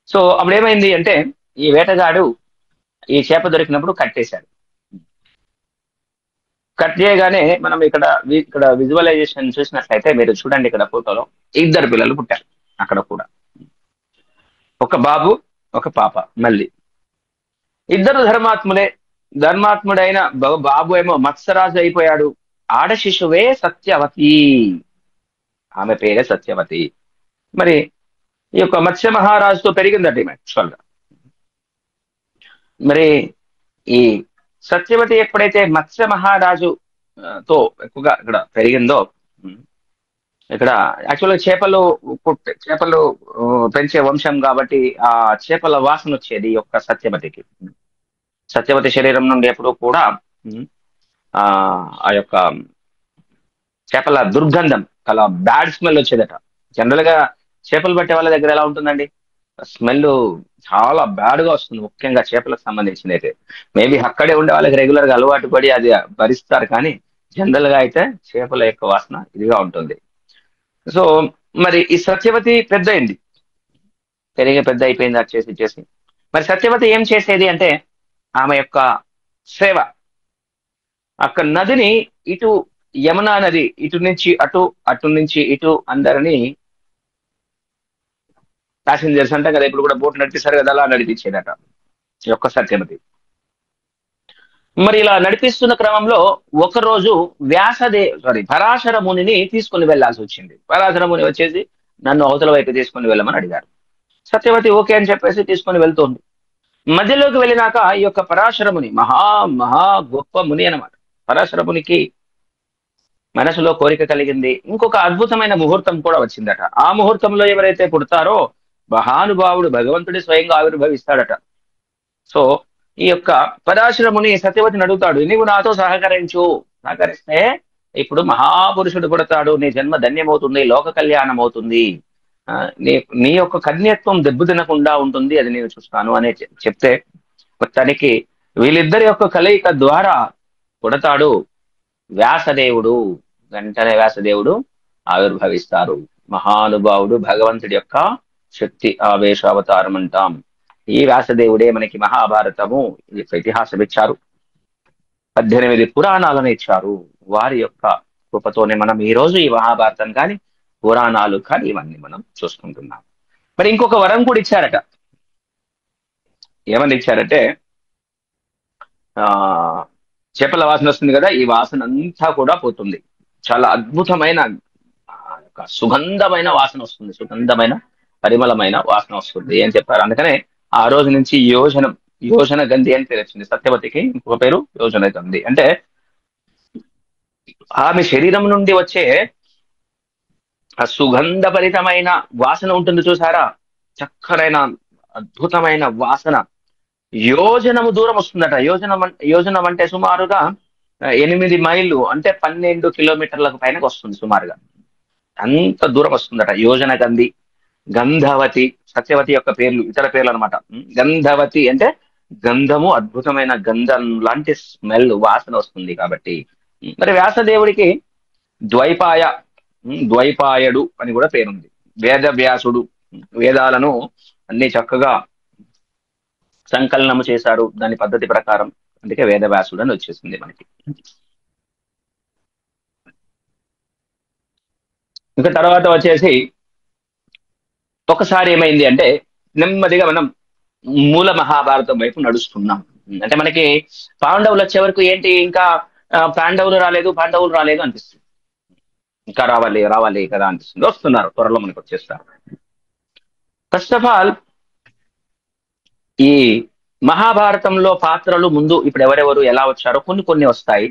సో అప్పుడు ఏమైంది అంటే, ఈ వేటగాడు ఈ చేప దొరికినప్పుడు కట్టేశాడు. కట్ చేయగానే మనం ఇక్కడ విజువలైజేషన్ చూసినట్లయితే మీరు చూడండి, ఇక్కడ ఫోటోలో ఇద్దరు పిల్లలు పుట్టారు అక్కడ కూడా, ఒక బాబు ఒక పాప. మళ్ళీ ఇద్దరు ధర్మాత్ములే. ధర్మాత్ముడైన బాబు ఏమో మత్స్యరాజు అయిపోయాడు, ఆడ శిశువే సత్యవతి, ఆమె పేరే సత్యవతి. మరి ఈ యొక్క మత్స్య మహారాజుతో పెరిగిందట ఈమె యాక్చువల్ గా. మరి ఈ సత్యవతి ఎప్పుడైతే మత్స్య మహారాజు తో ఎక్కువగా ఇక్కడ పెరిగిందో, ఇక్కడ యాక్చువల్గా చేపలు పెంచే వంశం కాబట్టి ఆ చేపల వాసన వచ్చేది ఈ యొక్క సత్యవతికి. సత్యవతి శరీరం నుండి ఎప్పుడూ కూడా ఆ ఆ యొక్క చేపల దుర్గంధం, చాలా బ్యాడ్ స్మెల్ వచ్చేదట. జనరల్ గా చేపలు పట్టే వాళ్ళ దగ్గర ఎలా ఉంటుందండి, స్మెల్ చాలా బ్యాడ్ గా వస్తుంది, ముఖ్యంగా చేపలకు సంబంధించిన అయితే. మేబీ అక్కడే ఉండే వాళ్ళకి రెగ్యులర్ గా అలవాటు పడి అది భరిస్తారు, కానీ జనరల్ గా అయితే చేపల యొక్క వాసన ఇదిగా ఉంటుంది. సో మరి ఈ సత్యవతి పెద్ద అయింది, పెద్ద అయిపోయింది అది చేసి చేసి. మరి సత్యవతి ఏం చేసేది అంటే, ఆమె యొక్క సేవ, అక్కడ నదిని ఇటు యమునా నది ఇటు నుంచి అటు, అటు నుంచి ఇటు అందరినీ ప్యాసింజర్స్ అంటాం కదా, ఇప్పుడు కూడా బోట్ నడిపిస్తారు కదా, అలా నడిపించేదట ఈ యొక్క సత్యవతి. మరి ఇలా నడిపిస్తున్న క్రమంలో ఒకరోజు పరాశర మునిని తీసుకుని వెళ్లాల్సి వచ్చింది. పరాశర ముని వచ్చేసి నన్ను అవతల వైపు తీసుకుని వెళ్ళమని అడిగారు. సత్యవతి ఓకే అని చెప్పేసి తీసుకుని వెళ్తోంది. మధ్యలోకి వెళ్ళినాక ఈ యొక్క పరాశర ముని మహా మహా గొప్ప ముని అన్నమాట. పరాశర మునికి మనసులో కోరిక కలిగింది, ఇంకొక అద్భుతమైన ముహూర్తం కూడా వచ్చిందట. ఆ ముహూర్తంలో ఎవరైతే పుడతారో మహానుభావుడు భగవంతుడి స్వయంగా ఆవిర్భవిస్తాడట. సో ఈ యొక్క పరాశర ముని సత్యవతిని అడుగుతాడు, నీవు నాతో సహకరిస్తే ఇప్పుడు మహాపురుషుడు పుడతాడు, నీ జన్మ ధన్యమవుతుంది, లోక కళ్యాణం అవుతుంది, నీ యొక్క కన్యత్వం దెబ్బతినకుండా ఉంటుంది, అది నేను చూస్తాను అని చెప్తే, మొత్తానికి వీళ్ళిద్దరి యొక్క కలయిక ద్వారా పుడతాడు వ్యాసదేవుడు. వెంటనే వ్యాసదేవుడు ఆవిర్భవిస్తారు. మహానుభావుడు, భగవంతుడి యొక్క శక్తి ఆవేశ అవతారం అంటాం. ఈ వ్యాసదేవుడే మనకి మహాభారతము ఇతిహాసం ఇచ్చారు, 18 పురాణాలను ఇచ్చారు. వారి యొక్క కృపతోనే మనం ఈ రోజు ఈ మహాభారతం కానీ పురాణాలు కానీ ఇవన్నీ మనం చూసుకుంటున్నాం. మరి ఇంకొక వరం కూడా ఇచ్చారట. ఏమని ఇచ్చారంటే, చేపల వాసన వస్తుంది కదా, ఈ వాసన అంతా కూడా పోతుంది, చాలా అద్భుతమైన సుగంధమైన వాసన వస్తుంది, సుగంధమైన పరిమళమైన వాసన వస్తుంది అని చెప్పారు. అందుకనే ఆ రోజు నుంచి యోజన గంధి అని పేరు వచ్చింది. సత్యవతికి ఇంకొక పేరు యోజన గంధి. అంటే ఆమె శరీరం నుండి వచ్చే ఆ సుగంధభరితమైన వాసన ఉంటుంది చూసారా, చక్కనైన అద్భుతమైన వాసన. యోజనము దూరం వస్తుందట. యోజనం అంటే సుమారుగా 8 మైళ్ళు అంటే 12 కిలోమీటర్లకు పైనకి వస్తుంది సుమారుగా. అంత దూరం వస్తుందట. యోజన గంధి, గంధవతి, సత్యవతి యొక్క పేర్లు ఇతర పేర్లు అనమాట. గంధవతి అంటే గంధము, అద్భుతమైన గంధం లాంటి స్మెల్, వాసన వస్తుంది కాబట్టి. మరి వ్యాసదేవుడికి ద్వైపాయ, ద్వైపాయడు అని కూడా పేరుంది. వేద వ్యాసుడు, వేదాలను అన్ని చక్కగా సంకలనము చేశాడు దాని పద్ధతి ప్రకారం. అందుకే వేద వ్యాసుడు అని వచ్చేసింది మనకి. ఇంకా తర్వాత వచ్చేసి ఒకసారి ఏమైంది అంటే, నెమ్మదిగా మనం మూల మహాభారతం వైపు నడుస్తున్నాం. అంటే మనకి పాండవులు వచ్చే వరకు ఏంటి, ఇంకా పాండవులు రాలేదు, పాండవులు రాలేదు అనిపిస్తుంది. ఇంకా రావాలి రావాలి కదా అనిపిస్తుంది. వస్తున్నారు, త్వరలో మనకు వచ్చేస్తారు. ఫస్ట్ ఆఫ్ ఆల్, ఈ మహాభారతంలో పాత్రలు ముందు ఇప్పుడు ఎవరెవరు ఎలా వచ్చారో కొన్ని కొన్ని వస్తాయి.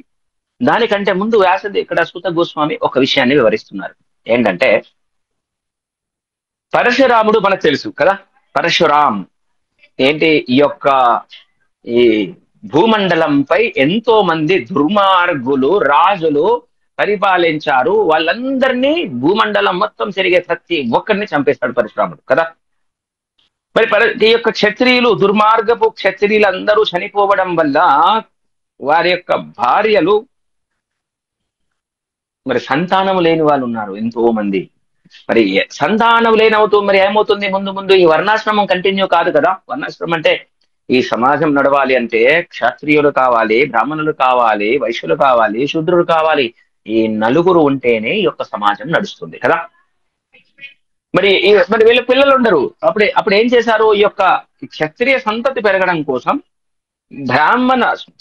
దానికంటే ముందు వ్యాసది ఇక్కడ సూత గోస్వామి ఒక విషయాన్ని వివరిస్తున్నారు. ఏంటంటే, పరశురాముడు మనకు తెలుసు కదా. పరశురాం ఏంటి, ఈ భూమండలంపై ఎంతో మంది దుర్మార్గులు రాజులు పరిపాలించారు. వాళ్ళందరినీ, భూమండలం మొత్తం తిరిగే ప్రతి ఒక్కరిని చంపేస్తాడు పరశురాముడు కదా. మరి ఈ యొక్క క్షత్రియులు, దుర్మార్గపు క్షత్రియులందరూ చనిపోవడం వల్ల వారి యొక్క భార్యలు, మరి సంతానం లేని వాళ్ళు ఉన్నారు ఎంతో మంది. మరి సంతానం లేనవుతూ మరి ఏమవుతుంది, ముందు ముందు ఈ వర్ణాశ్రమం కంటిన్యూ కాదు కదా. వర్ణాశ్రమం అంటే ఈ సమాజం నడవాలి అంటే క్షత్రియులు కావాలి, బ్రాహ్మణులు కావాలి, వైశ్యులు కావాలి, శూద్రులు కావాలి. ఈ నలుగురు ఉంటేనే ఈ యొక్క సమాజం నడుస్తుంది కదా. మరి వీళ్ళ పిల్లలు ఉండరు. అప్పుడు ఏం చేశారు, ఈ యొక్క క్షత్రియ సంతతి పెరగడం కోసం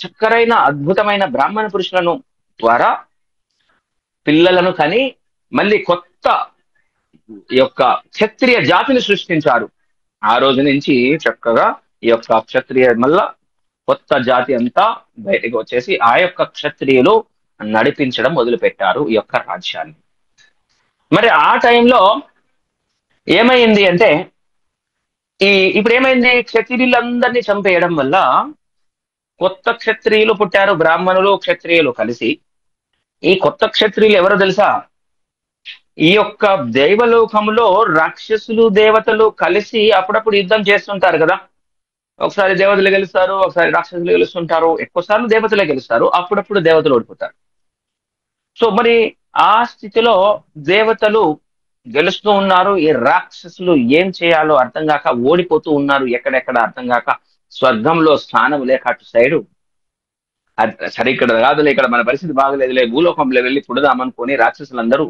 చక్కరైన అద్భుతమైన బ్రాహ్మణ పురుషులను ద్వారా పిల్లలను కని మళ్ళీ కొత్త ఈ యొక్క క్షత్రియ జాతిని సృష్టించారు. ఆ రోజు నుంచి చక్కగా ఈ యొక్క క్షత్రియ మళ్ళా కొత్త జాతి అంతా బయటకు వచ్చేసి ఆ యొక్క క్షత్రియులు నడిపించడం మొదలు పెట్టారు ఈ యొక్క రాజ్యాన్ని. మరి ఆ టైంలో ఏమైంది అంటే, ఇప్పుడు ఏమైంది, క్షత్రియులందరినీ చంపేయడం వల్ల కొత్త క్షత్రియులు పుట్టారు. బ్రాహ్మణులు క్షత్రియులు కలిసి. ఈ కొత్త క్షత్రియులు ఎవరో తెలుసా, ఈ యొక్క దైవలోకంలో రాక్షసులు దేవతలు కలిసి అప్పుడప్పుడు యుద్ధం చేస్తుంటారు కదా. ఒకసారి దేవతలు గెలుస్తారు, ఒకసారి రాక్షసులు గెలుస్తుంటారు. ఎక్కువసార్లు దేవతలే గెలుస్తారు, అప్పుడప్పుడు దేవతలు ఓడిపోతారు. సో మరి ఆ స్థితిలో దేవతలు గెలుస్తూ ఉన్నారు, ఈ రాక్షసులు ఏం చేయాలో అర్థం కాక ఓడిపోతూ ఉన్నారు. ఎక్కడెక్కడ అర్థం కాక, స్వర్గంలో స్థానం లేక అటు సైడు, సరే ఇక్కడ కాదులే, ఇక్కడ మన పరిస్థితి బాగలేదులే, భూలోకంలో వెళ్ళి పుడదామనుకొని రాక్షసులందరూ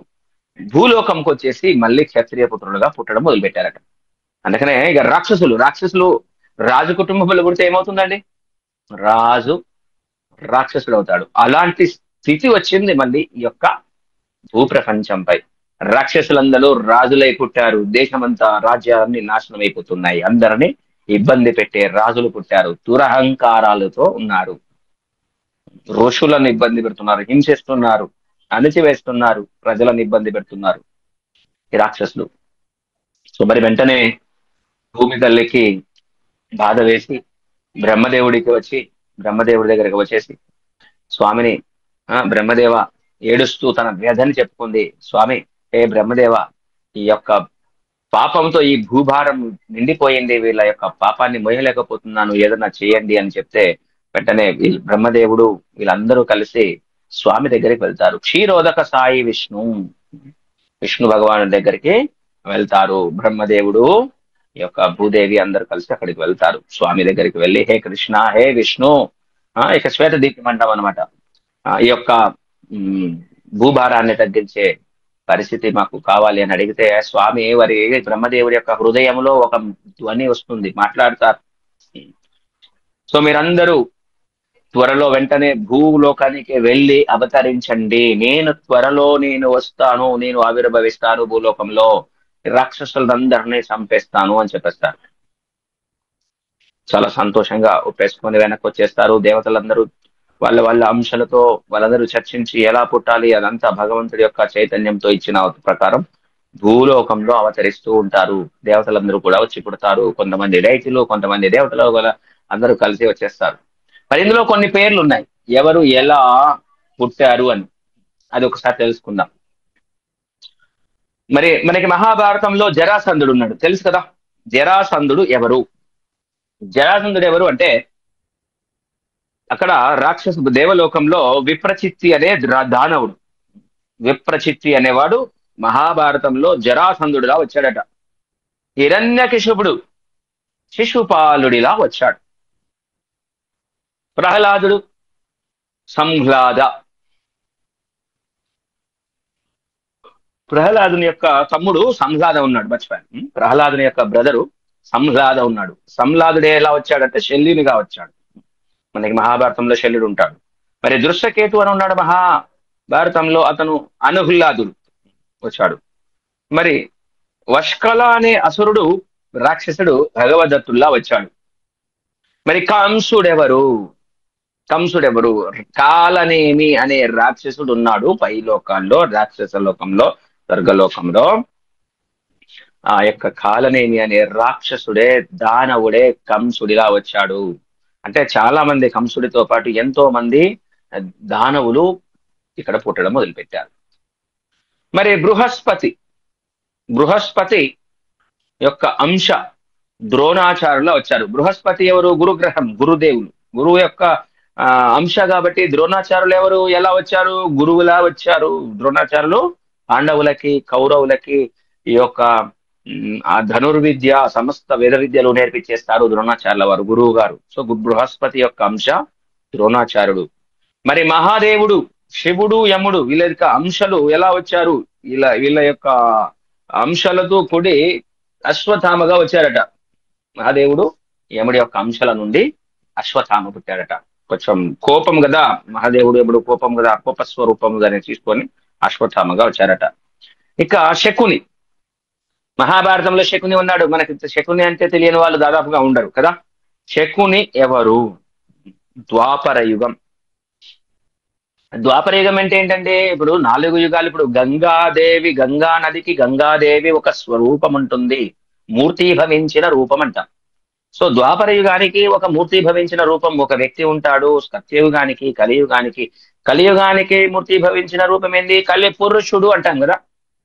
భూలోకంకి వచ్చేసి మళ్ళీ క్షత్రియ పుత్రులుగా పుట్టడం మొదలుపెట్టారట. అందుకనే ఇక రాక్షసులు రాజు కుటుంబంలో పుడితే ఏమవుతుందండి, రాజు రాక్షసుడు అవుతాడు. అలాంటి స్థితి వచ్చింది మళ్ళీ ఈ యొక్క భూప్రపంచంపై. రాక్షసులందరూ రాజులై పుట్టారు. దేశమంతా రాజ్యాలన్నీ నాశనం అయిపోతున్నాయి. అందరినీ ఇబ్బంది పెట్టే రాజులు పుట్టారు. దురహంకారాలతో ఉన్నారు. ఋషులను ఇబ్బంది పెడుతున్నారు, హింసిస్తున్నారు, అణిచివేస్తున్నారు, ప్రజలను ఇబ్బంది పెడుతున్నారు ఈ రాక్షసులు. సో మరి వెంటనే భూమి తల్లికి బాధ వేసి బ్రహ్మదేవుడి దగ్గరికి వచ్చేసి స్వామిని, బ్రహ్మదేవ, ఏడుస్తూ తన వ్యధని చెప్పుకుంది. స్వామి, ఏ బ్రహ్మదేవ, ఈ యొక్క పాపంతో ఈ భూభారం నిండిపోయింది, వీళ్ళ యొక్క పాపాన్ని మోయలేకపోతున్నాను, ఏదన్నా చేయండి అని చెప్తే వెంటనే బ్రహ్మదేవుడు వీళ్ళందరూ కలిసి స్వామి దగ్గరికి వెళ్తారు. క్షీరోదక సాయి విష్ణు భగవాను దగ్గరికి వెళ్తారు. బ్రహ్మదేవుడు, ఈ యొక్క భూదేవి అందరు కలిసి అక్కడికి వెళ్తారు. స్వామి దగ్గరికి వెళ్ళి, హే కృష్ణ, హే విష్ణు, ఇక శ్వేత దీప్తిమండం అనమాట, ఈ యొక్క భూభారాన్ని తగ్గించే పరిస్థితి మాకు కావాలి అని అడిగితే, స్వామి బ్రహ్మదేవుడి యొక్క హృదయంలో ఒక ధ్వని వస్తుంది, మాట్లాడతారు. సో మీరందరూ త్వరలో వెంటనే భూలోకానికి వెళ్ళి అవతరించండి, నేను వస్తాను, నేను ఆవిర్భవిస్తాను భూలోకంలో, రాక్షసులందరినీ చంపేస్తాను అని చెప్పేస్తారు. చాలా సంతోషంగా ఒప్పేసుకొని వెనక్కి వచ్చేస్తారు. దేవతలందరూ వాళ్ళ అంశాలతో వాళ్ళందరూ చర్చించి ఎలా పుట్టాలి అదంతా భగవంతుడి యొక్క చైతన్యంతో ఇచ్చిన ప్రకారం భూలోకంలో అవతరిస్తూ ఉంటారు. దేవతలందరూ కూడా వచ్చి పుడతారు. కొంతమంది దైత్యులు, కొంతమంది దేవతలు, అందరూ కలిసి వచ్చేస్తారు. మరి ఇందులో కొన్ని పేర్లు ఉన్నాయి, ఎవరు ఎలా పుట్టారు అని, అది ఒకసారి తెలుసుకుందాం. మరి మనకి మహాభారతంలో జరాసంధుడు ఉన్నాడు, తెలుసు కదా. జరాసంధుడు ఎవరు? జరాసంధుడు ఎవరు అంటే, అక్కడ రాక్షస దేవలోకంలో విప్రచిత్తి అనే దానవుడు, విప్రచిత్తి అనేవాడు మహాభారతంలో జరాసంధుడిలా వచ్చాడట. హిరణ్యకశిపుడు శిశుపాలుడిలా వచ్చాడు. ప్రహ్లాదుడు సంహ్లాద, ప్రహ్లాదుని యొక్క తమ్ముడు సంహ్లాద ఉన్నాడు, మర్చిపోయాను. ప్రహ్లాదుని యొక్క బ్రదరు సంహ్లాద ఉన్నాడు. సంహ్లాదుడు ఎలా వచ్చాడంటే శల్యునిగా వచ్చాడు. మనకి మహాభారతంలో శల్యుడు ఉంటాడు. మరి దృశ్యకేతు అని ఉన్నాడు మహాభారతంలో, అతను అనుహ్లాదుడు వచ్చాడు. మరి వష్కల అనే అసురుడు రాక్షసుడు భగవదత్తుల్లా వచ్చాడు. మరి కంసుడెవరు? కంసుడెవరు? కాలనేమి అనే రాక్షసుడు ఉన్నాడు పై లోకాల్లో, రాక్షస లోకంలో, స్వర్గలోకంలో. ఆ యొక్క కాలనేమి అనే రాక్షసుడే, దానవుడే కంసుడిలా వచ్చాడు. అంటే చాలా మంది కంసుడితో పాటు ఎంతో మంది దానవులు ఇక్కడ పుట్టడం మొదలుపెట్టారు. మరి బృహస్పతి యొక్క అంశ ద్రోణాచార్యులా వచ్చారు. బృహస్పతి ఎవరు? గురుగ్రహం, గురుదేవులు, గురువు యొక్క అంశ కాబట్టి ద్రోణాచార్యులు ఎవరు? ఎలా వచ్చారు? గురువులా వచ్చారు. ద్రోణాచార్యులు పాండవులకి, కౌరవులకి ఈ యొక్క ఆ ధనుర్విద్య, సమస్త వేద విద్యలు నేర్పించేస్తారు ద్రోణాచార్యుల వారు, గురువు గారు. సో బృహస్పతి యొక్క అంశ ద్రోణాచార్యుడు. మరి మహాదేవుడు, శివుడు, యముడు, వీళ్ళ యొక్క అంశలు ఎలా వచ్చారు? వీళ్ళ యొక్క అంశాలతో కూడి అశ్వత్థామగా వచ్చారట. మహాదేవుడు యముడి యొక్క అంశాల నుండి అశ్వత్థామ పుట్టాడట. కొంచెం కోపం కదా మహాదేవుడు, యముడు కోపం కదా, కోపస్వరూపం అని తీసుకొని అశ్వత్థామగా వచ్చారట. ఇక శకుని, మహాభారతంలో శకుని ఉన్నాడు. మనకి శకుని అంటే తెలియని వాళ్ళు దాదాపుగా ఉండరు కదా. శకుని ఎవరు? ద్వాపర యుగం. ద్వాపర యుగం అంటే ఏంటంటే, ఇప్పుడు 4 యుగాలు. ఇప్పుడు గంగాదేవి, గంగా నదికి గంగాదేవి ఒక స్వరూపం ఉంటుంది, మూర్తి భవించిన రూపం అంట. సో ద్వాపర యుగానికి ఒక మూర్తి భవించిన రూపం, ఒక వ్యక్తి ఉంటాడు. సత్యయుగానికి, కలియుగానికి మూర్తి భవించిన రూపం ఏంది? కలి పురుషుడు అంటాం కదా.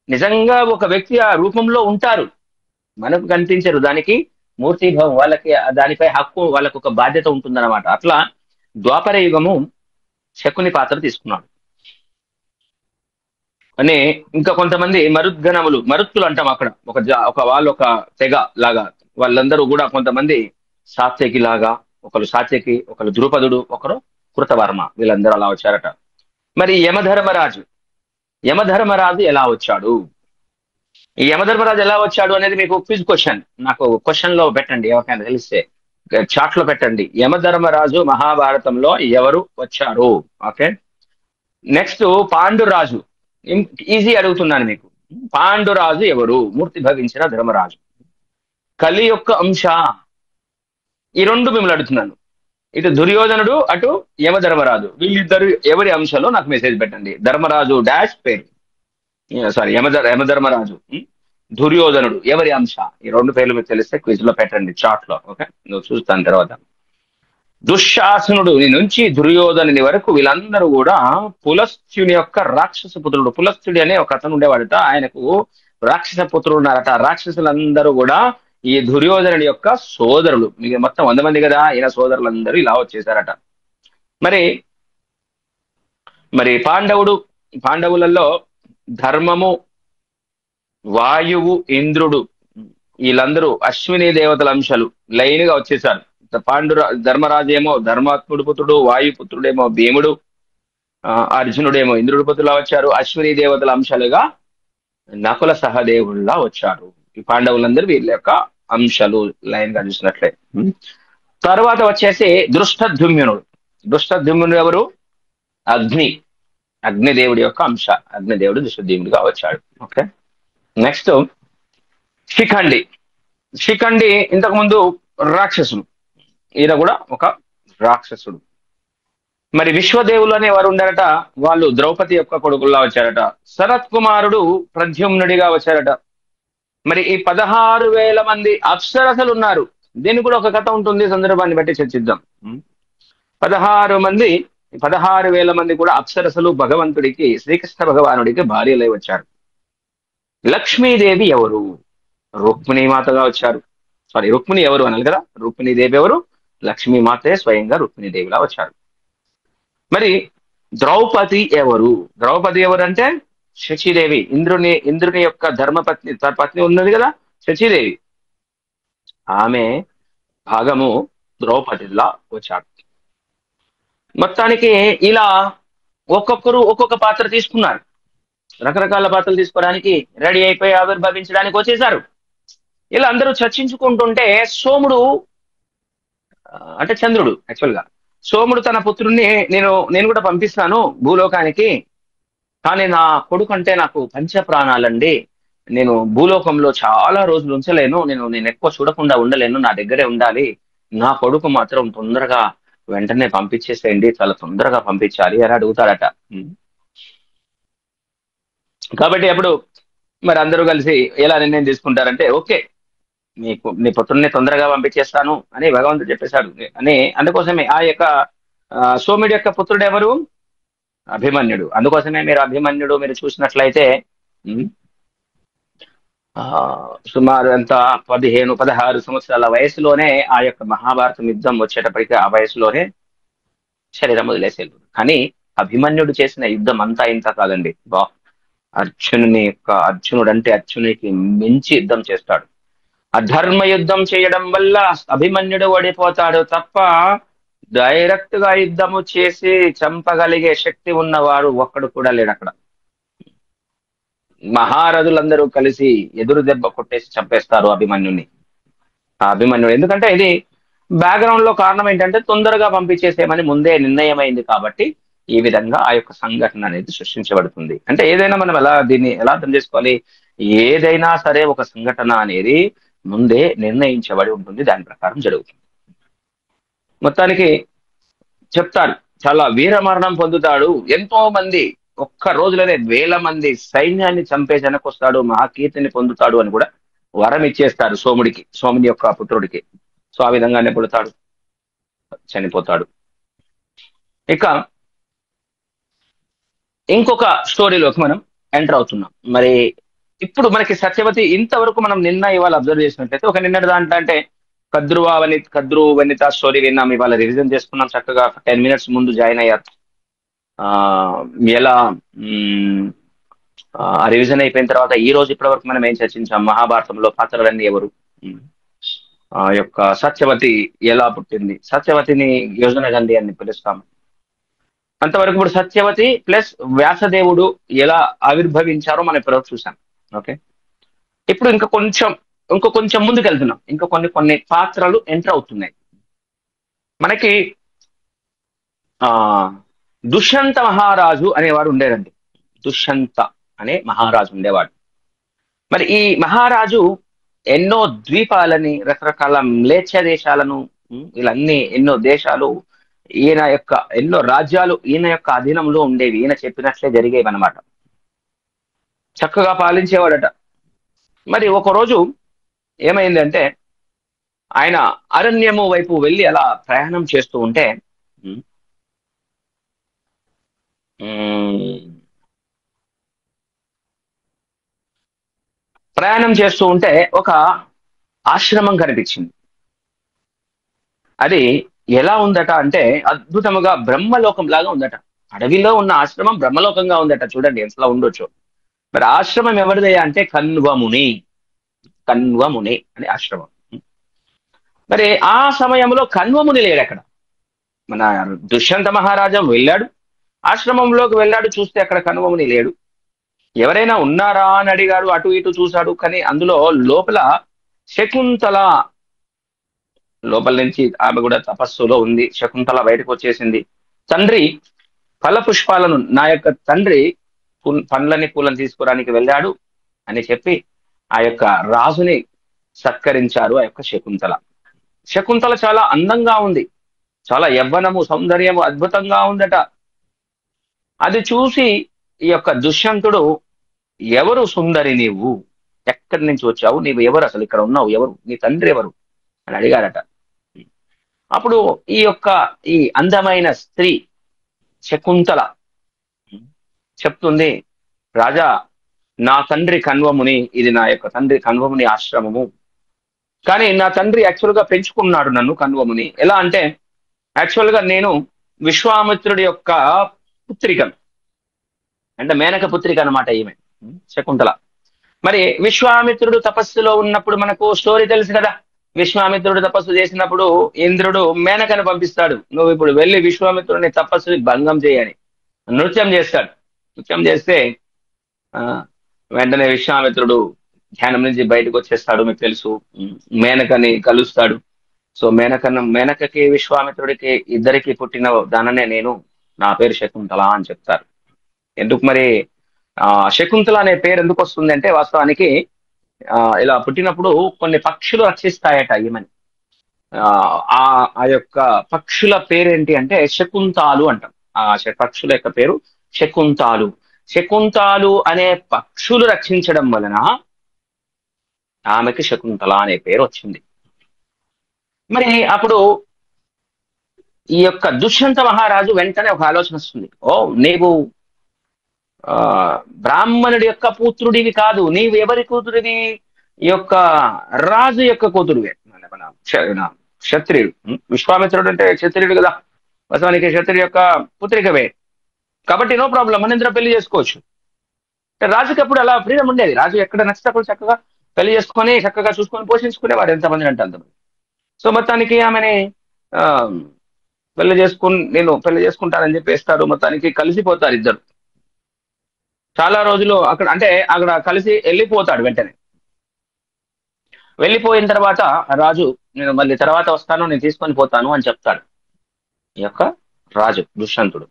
నిజంగా ఒక వ్యక్తి ఆ రూపంలో ఉంటారు, మనకు కనిపించరు. దానికి మూర్తిభావం, వాళ్ళకి దానిపై హక్కు, వాళ్ళకు ఒక బాధ్యత ఉంటుందన్నమాట. అట్లా ద్వాపర యుగము శకుని పాత్ర తీసుకున్నాడు. అని ఇంకా కొంతమంది మరుద్గణములు, మరుత్తులు అంటాం అక్కడ, ఒక వాళ్ళు ఒక తెగ లాగా, వాళ్ళందరూ కూడా కొంతమంది సాత్యకి లాగా, ఒకరు సాత్యకి, ఒకరు ద్రుపదుడు, ఒకరు కృతవర్మ, వీళ్ళందరూ అలా వచ్చారట. మరి యమధర్మరాజు ఎలా వచ్చాడు? ఈ యమధర్మరాజు ఎలా వచ్చాడు అనేది మీకు క్విజ్ క్వశ్చన్, నాకు క్వశ్చన్ లో పెట్టండి, ఎవరికైనా తెలిస్తే చాట్ లో పెట్టండి. యమధర్మరాజు మహాభారతంలో ఎవరు వచ్చారు? ఓకే. నెక్స్ట్ పాండురాజు, ఈజీ అడుగుతున్నాను మీకు. పాండురాజు ఎవరు? మూర్తి భవించిన ధర్మరాజు, కలి యొక్క అంశ. ఈ రెండు మిమ్మల్ని అడుగుతున్నాను, ఇటు దుర్యోధనుడు, అటు యమధర్మరాజు, వీళ్ళిద్దరు ఎవరి అంశలో నాకు మెసేజ్ పెట్టండి. ధర్మరాజు డాష్ పేరు, సారీ యమధర్మరాజు, దుర్యోధనుడు ఎవరి అంశ? ఈ రెండు పేర్లు మీకు తెలిస్తే క్విజ్ లో పెట్టండి, చాట్ లో. ఓకే, నువ్వు చూస్తాను తర్వాత. దుశ్శాసనుడు నుంచి దుర్యోధనుని వరకు వీళ్ళందరూ కూడా పులస్త్యుని యొక్క రాక్షస పుత్రుడు. పులస్త్యుడి అనే ఒక అతను ఉండేవాడట, ఆయనకు రాక్షస పుత్రుడు ఉన్నారట. రాక్షసులందరూ కూడా ఈ దుర్యోధనుడి యొక్క సోదరులు. మీకు మొత్తం 100 మంది కదా, ఈయన సోదరులందరూ ఇలా వచ్చేసారట. మరి పాండవులలో ధర్మము, వాయువు, ఇంద్రుడు, వీళ్ళందరూ అశ్విని దేవతల అంశాలు లైన్ గా వచ్చేసారు. ధర్మరాజు ఏమో ధర్మాత్ముడు పుత్రుడు, వాయుపుత్రుడేమో భీముడు, అర్జునుడేమో ఇంద్రుడు పుత్రులా వచ్చారు. అశ్విని దేవతల అంశాలుగా నకుల సహదేవుల్లా వచ్చారు. ఈ పాండవులందరూ వీళ్ళ యొక్క అంశాలు లైన్ గా చూసినట్లే. తర్వాత వచ్చేసి దృష్టద్యుమ్నుడు ఎవరు? అగ్నిదేవుడి యొక్క అంశ. అగ్నిదేవుడు దృష్టద్యుమ్నుడిగా వచ్చాడు. ఓకే. నెక్స్ట్ శిఖండి ఇంతకు ముందు రాక్షసుడు, ఈయన కూడా ఒక రాక్షసుడు. మరి విశ్వదేవులు అనే వారు ఉండారట, వాళ్ళు ద్రౌపది యొక్క కొడుకుల్లా వచ్చారట. శరత్ కుమారుడు ప్రద్యుమ్నుడిగా వచ్చారట. మరి ఈ 16,000 మంది అప్సరసలు ఉన్నారు. దీనికి కూడా ఒక కథ ఉంటుంది, సందర్భాన్ని బట్టి చర్చిద్దాం. 16 మంది 16,000 మంది కూడా అప్సరసలు భగవంతుడికి, శ్రీకృష్ణ భగవానుడికి భార్యలై వచ్చారు. లక్ష్మీదేవి ఎవరు? రుక్మిణీ మాతగా వచ్చారు. సారీ, రుక్మిణి ఎవరు అనాలి కదా. రుక్మిణీదేవి ఎవరు? లక్ష్మీ మాతే స్వయంగా రుక్మిణీదేవిలా వచ్చారు. మరి ద్రౌపది ఎవరు? ద్రౌపది ఎవరు అంటే శచీదేవి, ఇంద్రుని యొక్క ధర్మపత్ని పత్ని ఉన్నది కదా శచీదేవి, ఆమె భాగము ద్రౌపదిలా వచ్చాడు. మొత్తానికి ఇలా ఒక్కొక్కరు ఒక్కొక్క పాత్ర తీసుకున్నారు. రకరకాల పాత్రలు తీసుకోవడానికి రెడీ అయిపోయి ఆవిర్భవించడానికి వచ్చేసారు. ఇలా అందరూ చర్చించుకుంటుంటే సోముడు, అంటే చంద్రుడు యాక్చువల్ గా, సోముడు తన పుత్రుణ్ణి నేను కూడా పంపిస్తాను భూలోకానికి, కానీ నా కొడుకు అంటే నాకు పంచ ప్రాణాలండి, నేను భూలోకంలో చాలా రోజులు ఉంచలేను, నేను ఎక్కువ చూడకుండా ఉండలేను, నా దగ్గరే ఉండాలి, నా కొడుకు మాత్రం తొందరగా వెంటనే పంపించేసేయండి, చాలా తొందరగా పంపించాలి అని అడుగుతాడట. కాబట్టి అప్పుడు మరి అందరూ కలిసి ఎలా నిర్ణయం తీసుకుంటారంటే, ఓకే నీ పుత్రుడిని తొందరగా పంపించేస్తాను అని భగవంతుడు చెప్పేశాడు అని. అందుకోసమే ఆ యొక్క సోముడి యొక్క పుత్రుడు ఎవరు? అభిమన్యుడు. అందుకోసమే మీరు అభిమన్యుడు మీరు చూసినట్లయితే సుమారు ఎంత 15-16 సంవత్సరాల వయసులోనే ఆ యొక్క మహాభారతం యుద్ధం వచ్చేటప్పటికి ఆ వయసులోనే శరీరం వదిలేసేది. కానీ అభిమన్యుడు చేసిన యుద్ధం అంతా ఇంత కాదండి. అర్జునుడు అంటే అర్జునుడికి మించి యుద్ధం చేస్తాడు. అధర్మ యుద్ధం చేయడం వల్ల అభిమన్యుడు ఓడిపోతాడు తప్ప డైరెక్ట్ గా యుద్ధము చేసి చంపగలిగే శక్తి ఉన్నవాడు ఒక్కడు కూడా లేడు అక్కడ. మహారథులందరూ కలిసి ఎదురు దెబ్బ కొట్టేసి చంపేస్తారు అభిమన్యుని. ఆ అభిమన్యుడు ఎందుకంటే ఇది బ్యాక్గ్రౌండ్ లో కారణం ఏంటంటే తొందరగా పంపించేసేమని ముందే నిర్ణయం అయింది కాబట్టి ఈ విధంగా ఆ యొక్క సంఘటన అనేది సృష్టించబడుతుంది. అంటే ఏదైనా మనం దీన్ని ఎలా అర్థం చేసుకోవాలి? ఏదైనా సరే ఒక సంఘటన అనేది ముందే నిర్ణయించబడి ఉంటుంది, దాని ప్రకారం జరుగుతుంది. మొత్తానికి చెప్తారు, చాలా వీరమరణం పొందుతాడు, ఎంతో మంది ఒక్క రోజులోనే 1000 మంది సైన్యాన్ని చంపేసి వెనకొస్తాడు, మహాకీర్తిని పొందుతాడు అని కూడా వరం ఇచ్చేస్తారు సోముని యొక్క పుత్రుడికి. సో ఆ విధంగానే పుడతాడు, చనిపోతాడు. ఇక ఇంకొక స్టోరీలోకి మనం ఎంటర్ అవుతున్నాం. మరి ఇప్పుడు మనకి సత్యవతి ఇంతవరకు మనం నిన్న ఇవాళ అబ్జర్వ్ చేసినట్లయితే ఒక నిన్నటి దాంట్లో అంటే కద్రు వనిత స్టోరీ విన్నాం, ఇవాళ రివిజన్ చేసుకున్నాం చక్కగా. 10 minutes ముందు జాయిన్ అయ్యారు. ఎలా ఆ రివిజన్ అయిపోయిన తర్వాత ఈ రోజు ఇప్పటి వరకు మనం ఏం చర్చించాం? మహాభారతంలో పాత్రలన్నీ ఎవరు, ఆ యొక్క సత్యవతి ఎలా పుట్టింది, సత్యవతిని యోజన గంధి అని పిలుస్తాము. అంతవరకు ఇప్పుడు సత్యవతి ప్లస్ వ్యాసదేవుడు ఎలా ఆవిర్భవించారో మనం ఇప్పటివరకు చూసాం. ఓకే, ఇప్పుడు ఇంకొక కొంచెం ముందుకు వెళ్తున్నాం. ఇంకా కొన్ని పాత్రలు ఎంటర్ అవుతున్నాయి మనకి. దుష్యంత మహారాజు అనేవాడు ఉండేదండి. దుష్యంత అనే మహారాజు ఉండేవాడు. మరి ఈ మహారాజు ఎన్నో ద్వీపాలని, రకరకాల మ్లేచ్ఛ దేశాలను, వీళ్ళన్నీ ఎన్నో దేశాలు, ఈయన యొక్క ఎన్నో రాజ్యాలు ఈయన యొక్క అధీనంలో ఉండేవి. ఈయన చెప్పినట్లే జరిగేవి అనమాట. చక్కగా పాలించేవాడట. మరి ఒకరోజు ఏమైందంటే ఆయన అరణ్యము వైపు వెళ్ళి అలా ప్రయాణం చేస్తూ ఉంటే ఒక ఆశ్రమం కనిపించింది. అది ఎలా ఉందట అంటే అద్భుతముగా బ్రహ్మలోకం లాగా ఉందట. అడవిలో ఉన్న ఆశ్రమం బ్రహ్మలోకంగా ఉందట. చూడండి ఎంతలా ఉండొచ్చు. మరి ఆశ్రమం ఎవరిదయ్యా అంటే కణ్వముని అనే ఆశ్రమం. మరి ఆ సమయంలో కణ్వముని లేడు అక్కడ. మన దుష్యంత మహారాజా వెళ్ళాడు, ఆశ్రమంలోకి వెళ్ళాడు, చూస్తే అక్కడ కణ్వముని లేడు. ఎవరైనా ఉన్నారా అని అడిగాడు, అటు ఇటు చూశాడు, కానీ అందులో లోపల శకుంతల, లోపల నుంచి ఆమె కూడా తపస్సులో ఉంది. శకుంతల బయటకు వచ్చేసింది. తండ్రి ఫల పుష్పాలను, నా యొక్క తండ్రి పండ్లని పూలను తీసుకోవడానికి వెళ్ళాడు అని చెప్పి ఆ యొక్క రాజుని సత్కరించారు ఆ యొక్క శకుంతల చాలా అందంగా ఉంది, చాలా యవ్వనము సౌందర్యము అద్భుతంగా ఉందట. అది చూసి ఈ యొక్క దుష్యంతుడు, ఎవరు సుందరి నీవు, ఎక్కడి నుంచి వచ్చావు, నీవు ఎవరు, అసలు ఇక్కడ ఉన్నావు ఎవరు, నీ తండ్రి ఎవరు అని అడిగారట. అప్పుడు ఈ అందమైన స్త్రీ శకుంతల చెప్తుంది, రాజా, నా తండ్రి కణ్వముని, ఇది నా యొక్క తండ్రి కణ్వముని ఆశ్రమము. కానీ నా తండ్రి యాక్చువల్ గా పెంచుకున్నాడు నన్ను కణ్వముని. ఎలా అంటే యాక్చువల్ గా నేను విశ్వామిత్రుడి యొక్క పుత్రికను, అంటే మేనక పుత్రిక అనమాట ఈమె శకుంతల. మరి విశ్వామిత్రుడు తపస్సులో ఉన్నప్పుడు మనకు స్టోరీ తెలుసు కదా. విశ్వామిత్రుడు తపస్సు చేసినప్పుడు ఇంద్రుడు మేనకను పంపిస్తాడు, నువ్వు ఇప్పుడు వెళ్ళి విశ్వామిత్రుడిని తపస్సుని భంగం చేయని. నృత్యం చేస్తాడు. నృత్యం చేస్తే ఆ వెంటనే విశ్వామిత్రుడు ధ్యానం నుంచి బయటకు వచ్చేస్తాడు. మీకు తెలుసు, మేనకని కలుస్తాడు. సో మేనకకి విశ్వామిత్రుడికి ఇద్దరికి పుట్టిన దాననే నేను, నా పేరు శకుంతల అని చెప్తారు. ఎందుకు మరి శకుంతల అనే పేరు ఎందుకు వస్తుంది అంటే, వాస్తవానికి ఇలా పుట్టినప్పుడు కొన్ని పక్షులు రక్షిస్తాయట ఈమెని. ఆ ఆ యొక్క పక్షుల పేరేంటి అంటే శకుంతాలు అంటాం. ఆ పక్షుల యొక్క పేరు శకుంతాలు. శకుంతాలు అనే పక్షులు రక్షించడం వలన ఆమెకి శకుంతల అనే పేరు వచ్చింది. మరి అప్పుడు ఈ యొక్క దుష్యంత మహారాజు వెంటనే ఒక ఆలోచన వస్తుంది, ఓ నీవు బ్రాహ్మణుడి యొక్క పుత్రుడివి కాదు, నీవు ఎవరి కూతురివి? ఈ యొక్క రాజు యొక్క కూతురువే, మన క్షత్రియుడు. విశ్వామిత్రుడు అంటే క్షత్రియుడు కదా, వాస్తవానికి క్షత్రియుడు యొక్క పుత్రికవే. కాబట్టి నో ప్రాబ్లం, మన ఇద్దరం పెళ్లి చేసుకోవచ్చు. రాజుకి అప్పుడు అలా ఫ్రీడమ్ ఉండేది. రాజు ఎక్కడ నచ్చితే అప్పుడు చక్కగా పెళ్లి చేసుకొని చక్కగా చూసుకొని పోషించుకునేవాడు ఎంతమంది అంటే అంతమంది. సో మొత్తానికి ఆమెని నేను పెళ్లి చేసుకుంటానని చెప్పేస్తాడు. మొత్తానికి కలిసిపోతారు ఇద్దరు. చాలా రోజులు అక్కడ కలిసి వెళ్ళిపోతాడు. వెంటనే వెళ్ళిపోయిన తర్వాత రాజు, నేను మళ్ళీ తర్వాత వస్తాను, నేను తీసుకొని పోతాను అని చెప్తాడు ఈ యొక్క రాజు దుష్యంతుడు.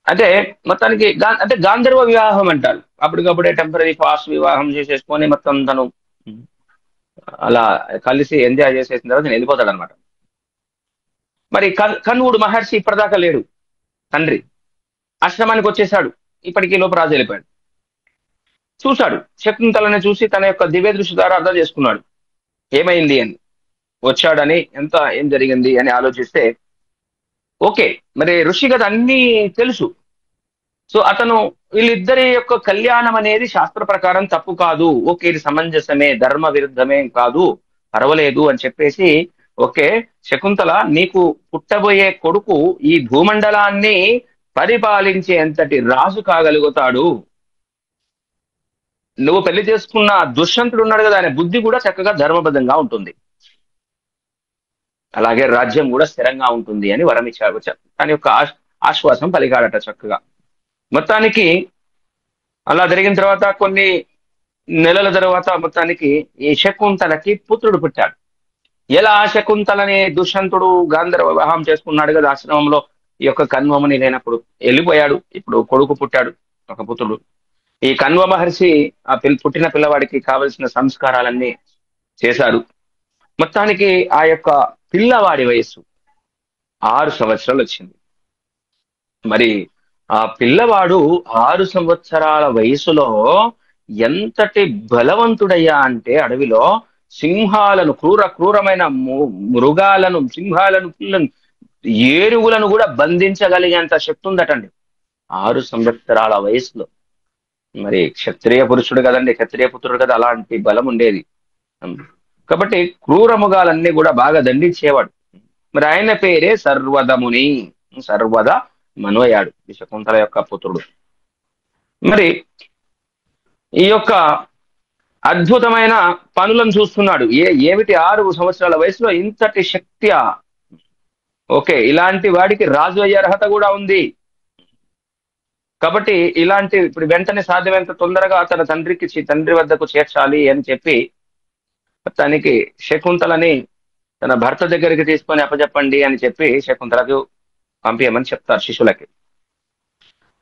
అంటే మొత్తానికి అంటే గాంధర్వ వివాహం అంటారు. అప్పటికప్పుడే టెంపరీ ఫాస్ట్ వివాహం చేసేసుకొని మొత్తం తను అలా కలిసి ఎంజాయ్ చేసేసిన తర్వాత నేను వెళ్ళిపోతాడు అనమాట. మరి కణ్వుడు మహర్షి ఇప్పటిదాకా లేడు, తండ్రి ఆశ్రమానికి వచ్చేసాడు. ఇప్పటికీ లోపు రాజు వెళ్ళిపోయాడు. చూశాడు, శకుంతలని చూసి తన యొక్క దివ్య దృష్టి ద్వారా అర్థం చేసుకున్నాడు ఏమైంది అని. వచ్చాడని ఏం జరిగింది అని ఆలోచిస్తే, ఓకే మరి ఋషి కదా అన్నీ తెలుసు. సో అతను వీళ్ళిద్దరి యొక్క కళ్యాణం అనేది శాస్త్ర ప్రకారం తప్పు కాదు, ఓకే ఇది సమంజసమే, ధర్మ విరుద్ధమే కాదు, పర్వాలేదు అని చెప్పేసి, ఓకే శకుంతల, నీకు పుట్టబోయే కొడుకు ఈ భూమండలాన్ని పరిపాలించేంతటి రాజు కాగలుగుతాడు. నువ్వు పెళ్లి చేసుకున్న దుష్యంతుడు ఉన్నాడు కదా, ఆయన బుద్ధి కూడా చక్కగా ధర్మబద్ధంగా ఉంటుంది, అలాగే రాజ్యం కూడా స్థిరంగా ఉంటుంది అని వరం ఇచ్చాడు. దాని యొక్క ఆశ్వాసం పలికాడట చక్కగా. మొత్తానికి అలా జరిగిన తర్వాత కొన్ని నెలల తర్వాత మొత్తానికి ఈ శకుంతలకి పుత్రుడు పుట్టాడు. ఎలా శకుంతలని దుష్యంతుడు గాంధర్వ వివాహం చేసుకున్నాడు కదా ఆశ్రమంలో, ఈ యొక్క కణ్వముని లేనప్పుడు వెళ్ళిపోయాడు. ఇప్పుడు కొడుకు పుట్టాడు, ఒక పుత్రుడు. ఈ కణ్వ మహర్షి ఆ పుట్టిన పిల్లవాడికి కావలసిన సంస్కారాలన్నీ చేశారు. మొత్తానికి ఆ యొక్క పిల్లవాడి వయస్సు 6 సంవత్సరాలు వచ్చింది. మరి ఆ పిల్లవాడు 6 సంవత్సరాల వయసులో ఎంతటి బలవంతుడయ్యా అంటే, అడవిలో సింహాలను, క్రూరమైన మృగాలను, సింహాలను, ఏనుగులను కూడా బంధించగలిగేంత శక్తి ఉందటండి 6 సంవత్సరాల వయసులో. మరి క్షత్రియ పురుషుడు కదండి, క్షత్రియ పుత్రుడు కదా, అలాంటి బలం ఉండేది. కాబట్టి క్రూర మృగాలన్నీ కూడా బాగా దండించేవాడు. మరి ఆయన పేరే సర్వదముని, సర్వద మనువయ్యాడు శకుంతల యొక్క పుత్రుడు. మరి ఈ యొక్క అద్భుతమైన పనులను చూస్తున్నాడు. ఏమిటి 6 సంవత్సరాల వయసులో ఇంతటి శక్తి! ఓకే, ఇలాంటి వాడికి రాజు అయ్యే అర్హత కూడా ఉంది. కాబట్టి ఇప్పుడు వెంటనే సాధ్యమైనంత తొందరగా తన తండ్రి వద్దకు చేర్చాలి అని చెప్పి మొత్తానికి శకుంతలని తన భర్త దగ్గరికి తీసుకొని అప్పచెప్పండి అని చెప్పి శకుంతలకు పంపించమని చెప్తారు శిష్యులకి.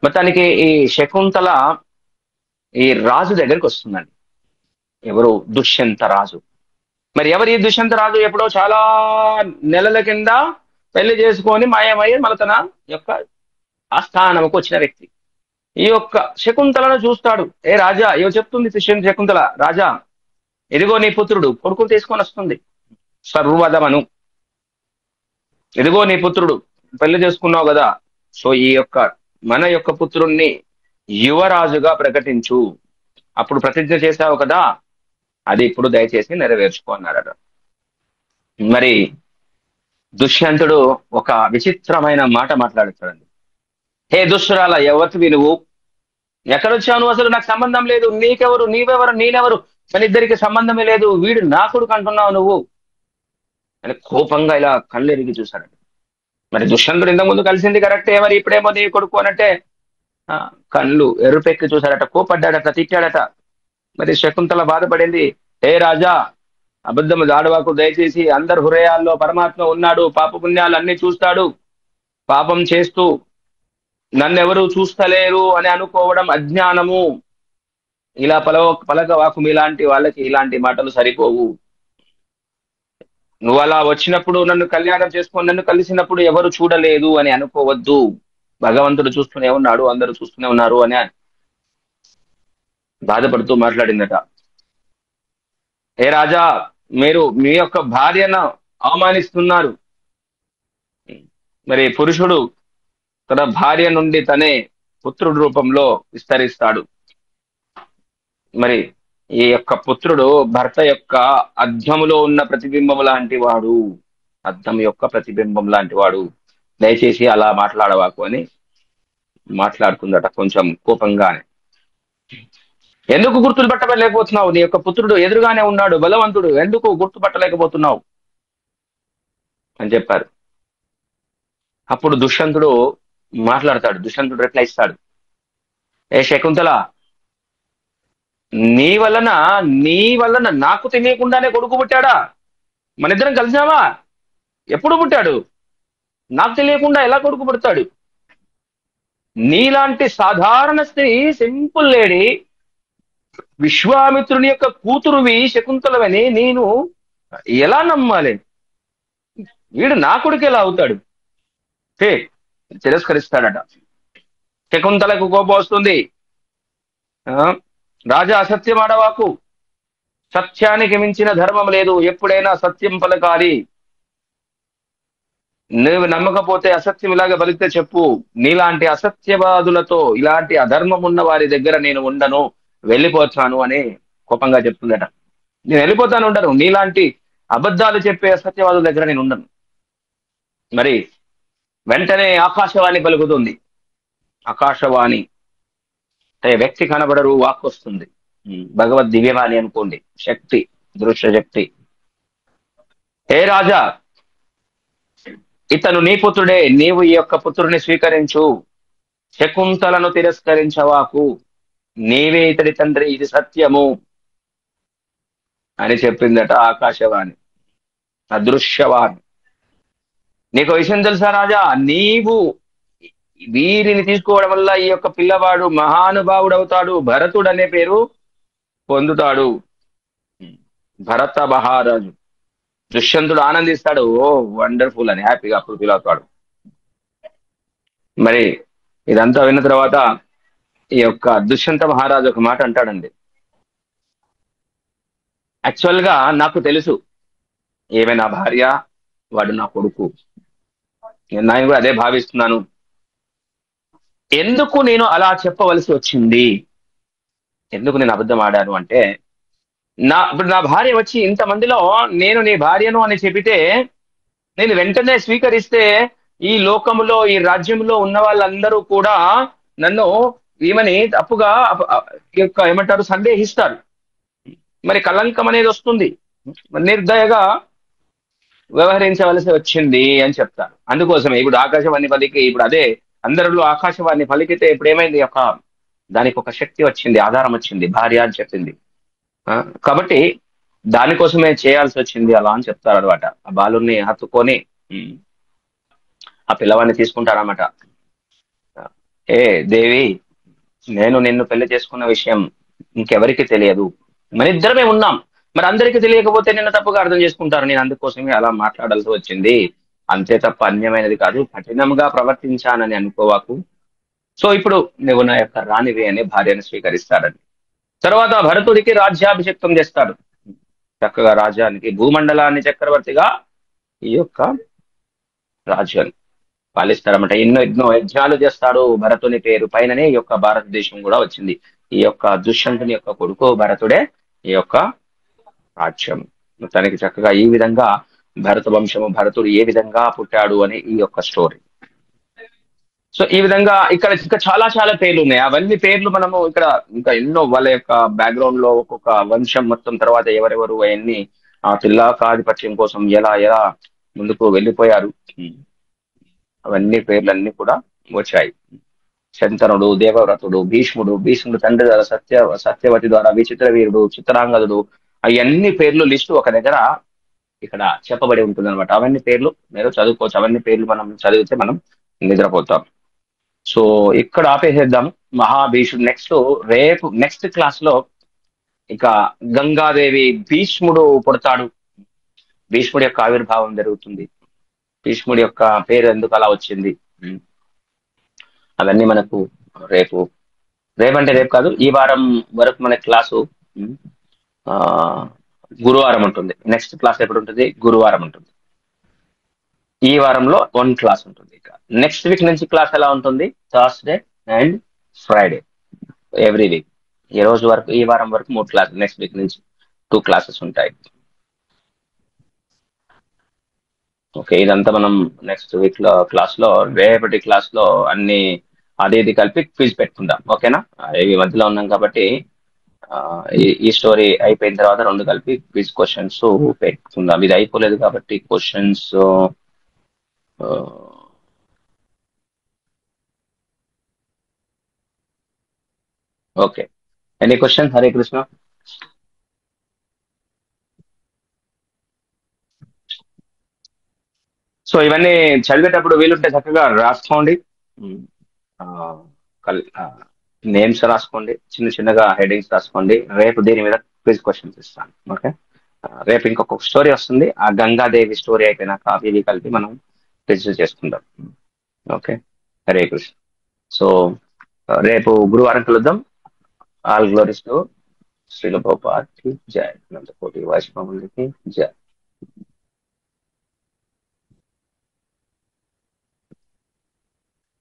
మొత్తానికి ఈ శకుంతల ఈ రాజు దగ్గరికి వస్తుందండి. ఎవరు? దుష్యంత రాజు. మరి ఎవరు ఈ దుష్యంత రాజు? ఎప్పుడో చాలా నెలల కింద పెళ్లి చేసుకొని మాయమయ్యి మళ్ళీ తన యొక్క ఆస్థానముకు వచ్చిన వ్యక్తి. ఈ యొక్క శకుంతలను చూస్తాడు. ఏ రాజా, చెప్తుంది శకుంతల, రాజా ఇదిగో నీ పుత్రుడు కొడుకుని తీసుకొని వస్తుంది. సర్వదమను. ఇదిగో నీ పుత్రుడు, పెళ్లి చేసుకున్నావు కదా, సో ఈ యొక్క మన యొక్క పుత్రుణ్ణి యువరాజుగా ప్రకటించు. అప్పుడు ప్రతిజ్ఞ చేశావు కదా, అది ఇప్పుడు దయచేసి నెరవేర్చుకో అన్నారట. మరి దుష్యంతుడు ఒక విచిత్రమైన మాట మాట్లాడుతాడండి. హే దుష్టురాల, ఎవరివి నువ్వు? ఎక్కడొచ్చావు నువ్వు? అసలు నాకు సంబంధం లేదు. నీకెవరు? నీవెవరు? నేనెవరు? మన ఇద్దరికి సంబంధమే లేదు. వీడు నా కొడుకు అంటున్నావు నువ్వు అని కోపంగా ఇలా కళ్ళు ఎరిగి చూశాడు. మరి దుష్యంతుడు ఇంతకు ముందు కలిసింది కరెక్టే, మరి ఇప్పుడేమో నీ కొడుకు అనంటే ఆ, కళ్ళు ఎరుపెక్కి చూశాడట, కోపడ్డాడట, తిట్టాడట. మరి శకుంతల బాధపడింది. హే రాజా, అబద్ధము దాడవాకు, దయచేసి అందరి హృదయాల్లో పరమాత్మ ఉన్నాడు, పాప పుణ్యాలు అన్ని చూస్తాడు. పాపం చేస్తూ నన్నెవరు చూస్తలేరు అని అనుకోవడం అజ్ఞానము. ఇలా పలకవాకు, మీలాంటి వాళ్ళకి ఇలాంటి మాటలు సరిపోవు. నువ్వు అలా వచ్చినప్పుడు, నన్ను కళ్యాణం చేసుకొని నన్ను కలిసినప్పుడు ఎవరు చూడలేదు అని అనుకోవద్దు. భగవంతుడు చూస్తూనే ఉన్నాడు, అందరూ చూస్తూనే ఉన్నారు అని బాధపడుతూ మాట్లాడిందట. ఏ రాజా, మీరు మీ యొక్క భార్యను అవమానిస్తున్నారు. మరి పురుషుడు తన భార్య నుండి తనే పుత్రుడి రూపంలో విస్తరిస్తాడు. మరి ఈ యొక్క పుత్రుడు భర్త యొక్క అద్దములో ఉన్న ప్రతిబింబం లాంటి వాడు, అద్దం యొక్క ప్రతిబింబం లాంటి వాడు. దయచేసి అలా మాట్లాడవాకు అని మాట్లాడుతుందట కొంచెం కోపంగానే. ఎందుకు గుర్తుపట్టలేకపోతున్నావు? నీ యొక్క పుత్రుడు ఎదురుగానే ఉన్నాడు, బలవంతుడు, ఎందుకు గుర్తుపట్టలేకపోతున్నావు అని చెప్పారు. అప్పుడు దుష్యంతుడు మాట్లాడతాడు. దుష్యంతుడు రిప్లై ఇస్తాడు. ఏ శకుంతల, నీ వలన నాకు తెలియకుండానే కొడుకు పుట్టాడా? మన ఇద్దరం కలిసామా? ఎప్పుడు పుట్టాడు? నాకు తెలియకుండా ఎలా కొడుకు పుడతాడు? నీలాంటి సాధారణ స్త్రీ, సింపుల్ లేడీ, విశ్వామిత్రుని యొక్క కూతురువి శకుంతలవని నేను ఎలా నమ్మాలి? వీడు నా కొడుకు ఎలా అవుతాడు? హే, తిరస్కరిస్తాడట. శకుంతలకు కోపం వస్తుంది. ఆ, రాజా, అసత్యం ఆడవాకు, సత్యానికి మించిన ధర్మం లేదు. ఎప్పుడైనా సత్యం పలకాలి. నువ్వు నమ్మకపోతే, అసత్యం ఇలాగే పలికితే చెప్పు. నీలాంటి అసత్యవాదులతో, ఇలాంటి అధర్మం ఉన్న వారి దగ్గర నేను ఉండను, వెళ్ళిపోతాను అని కోపంగా చెప్తుందట. నేను వెళ్ళిపోతాను, ఉండను. నీలాంటి అబద్ధాలు చెప్పే అసత్యవాదుల దగ్గర నేను ఉండను. మరి వెంటనే ఆకాశవాణి పలుకుతుంది. ఆకాశవాణి అంటే వ్యక్తి కనబడరు, వాక్ వస్తుంది. భగవద్ దివ్యవాణి అనుకోండి, శక్తి, దృశ్య శక్తి. హే రాజా, ఇతను నీ పుత్రుడే, నీవు ఈ యొక్క పుత్రుని స్వీకరించు. శకుంతలను తిరస్కరించవాకు, నీవే ఇతడి తండ్రి, ఇది సత్యము అని చెప్పిందట ఆకాశవాణి, అదృశ్యవాణి. నీకు విషయం తెలుసా రాజా, నీవు వీరిని తీసుకోవడం వల్ల ఈ యొక్క పిల్లవాడు మహానుభావుడవుతాడు, భరతుడు అనే పేరు పొందుతాడు. భరత మహారాజు. దుష్యంతుడు ఆనందిస్తాడు. ఓ వండర్ఫుల్ అని హ్యాపీగా అప్పుడు ఫీల్ అవుతాడు. మరి ఇదంతా విన్న తర్వాత ఈ యొక్క దుష్యంత మహారాజు ఒక మాట అంటాడండి. యాక్చువల్ గా నాకు తెలుసు, ఏమే నా భార్య, వాడు నా కొడుకు. నేను కూడా అదే భావిస్తున్నాను. ఎందుకు నేను అలా చెప్పవలసి వచ్చింది? ఎందుకు నేను అబద్ధం ఆడాను అంటే, ఇప్పుడు నా భార్య వచ్చి ఇంతమందిలో నేను నీ భార్యను అని చెబితే, నేను వెంటనే స్వీకరిస్తే ఈ లోకములో, ఈ రాజ్యంలో ఉన్న వాళ్ళందరూ కూడా నన్ను ఈమెని తప్పుగా ఏమంటారు, సందేహిస్తారు. మరి కళంకం అనేది వస్తుంది. నిర్దయగా వ్యవహరించవలసి వచ్చింది అని చెప్తారు. అందుకోసమే ఇప్పుడు ఆకాశవాణి పలికి, ఇప్పుడు అదే అందరిలో ఆకాశవాణి పలికితే ఇప్పుడు ఏమైంది, దానికి ఒక శక్తి వచ్చింది, ఆధారం వచ్చింది, భార్య అని చెప్పింది. కాబట్టి దానికోసమే చేయాల్సి వచ్చింది అలా అని చెప్తారు అనమాట. ఆ బాలుని హత్తుకొని ఆ పిల్లవాడిని తీసుకుంటారన్నమాట. ఏ దేవి, నేను నిన్ను పెళ్లి చేసుకున్న విషయం ఇంకెవరికి తెలియదు, మన ఇద్దరమే ఉన్నాం. మరి అందరికీ తెలియకపోతే నిన్ను తప్పుగా అర్థం చేసుకుంటారు. నేను అందుకోసమే అలా మాట్లాడాల్సి వచ్చింది, అంతే తప్ప అన్యమైనది కాదు. కఠినంగా ప్రవర్తించానని అనుకోవాకు. సో ఇప్పుడు నువ్వు నా యొక్క రాణివి అని భార్యను స్వీకరిస్తాడని. తర్వాత భరతుడికి రాజ్యాభిషేక్తం చేస్తాడు. చక్కగా రాజ్యానికి భూమండలాన్ని చక్రవర్తిగా ఈ యొక్క రాజ్యాన్ని పాలిస్తాడనమాట. ఎన్నో ఎన్నో యజ్ఞాలు చేస్తాడు. భరతుని పేరు పైననే ఈ యొక్క భారతదేశం కూడా వచ్చింది. ఈ యొక్క దుష్యంతుని యొక్క కొడుకు భరతుడే ఈ యొక్క రాజ్యం. తనకి చక్కగా ఈ విధంగా భరత వంశము, భరతుడు ఏ విధంగా పుట్టాడు అని ఈ యొక్క స్టోరీ. సో ఈ విధంగా ఇక్కడ ఇంకా చాలా చాలా పేర్లు ఉన్నాయి. అవన్నీ పేర్లు మనము ఇక్కడ ఇంకా ఎన్నో వాళ్ళ యొక్క బ్యాక్గ్రౌండ్ లో ఒక్కొక్క వంశం మొత్తం తర్వాత ఎవరెవరు అవన్నీ ఆ తిల్లాకాధిపత్యం కోసం ఎలా ఎలా ముందుకు వెళ్ళిపోయారు. అవన్నీ పేర్లన్నీ కూడా వచ్చాయి. శంతనుడు, దేవవ్రతుడు, భీష్ముడు తండ్రి ద్వారా సత్యవతి ద్వారా విచిత్ర వీరుడు, చిత్రాంగదుడు, అవన్నీ పేర్లు లిస్టు ఒక దగ్గర ఇక్కడ చెప్పబడి ఉంటుంది అనమాట. అవన్నీ పేర్లు మీరు చదువుకోవచ్చు. అవన్నీ పేర్లు మనం చదివితే మనం నిద్రపోతాం. సో ఇక్కడ ఆపేసేద్దాం మహాభీషుడు. రేపు నెక్స్ట్ క్లాస్ లో ఇక గంగాదేవి, భీష్ముడు పుడతాడు. భీష్ముడి యొక్క ఆవిర్భావం జరుగుతుంది. భీష్ముడి యొక్క పేరు ఎందుకు అలా వచ్చింది, అవన్నీ మనకు రేపు రేపంటే రేపు కాదు, ఈ వారం వరకు మన క్లాసు ఆ గురువారం ఉంటుంది. నెక్స్ట్ క్లాస్ ఎప్పుడు ఉంటుంది? గురువారం ఉంటుంది. ఈ వారంలో 1 క్లాస్ ఉంటుంది. ఇక నెక్స్ట్ వీక్ నుంచి క్లాస్ ఎలా ఉంటుంది? Thursday and Friday every week. ఈ వారం వరకు 3 క్లాసులు, నెక్స్ట్ వీక్ నుంచి 2 క్లాసెస్ ఉంటాయి. ఓకే, ఇదంతా మనం నెక్స్ట్ వీక్ లో క్లాస్ లో, రేపటి క్లాస్ లో అన్ని అది ఇది కలిపి క్విజ్ పెట్టుకుందాం. ఓకేనా? ఇవి మధ్యలో ఉన్నాం కాబట్టి ఈ స్టోరీ అయిపోయిన తర్వాత 2 కలిపి క్విజ్ క్వశ్చన్స్ పెట్టుకుందాం. ఇది అయిపోలేదు కాబట్టి questions okay. Any question? Hare Krishna. So ఇవన్నీ చదివేటప్పుడు వీలుంటే చక్కగా రాసుకోండి. నేమ్స్ రాసుకోండి, చిన్న చిన్నగా హెడింగ్స్ రాసుకోండి. రేపు దీని మీద క్విజ్ క్వశ్చన్స్ ఇస్తాను. ఓకే, రేపు ఇంకొక స్టోరీ వస్తుంది. ఆ గంగాదేవి స్టోరీ అయిపోయినాక అవి కలిపి మనం క్విజ్ చేసుకుందాం. ఓకే, హరే కృష్ణ. సో రేపు గురువారం కలుద్దాం. All glories to Srila Prabhupad కి జై. అనంత కోటి వైష్ణవులకి జై.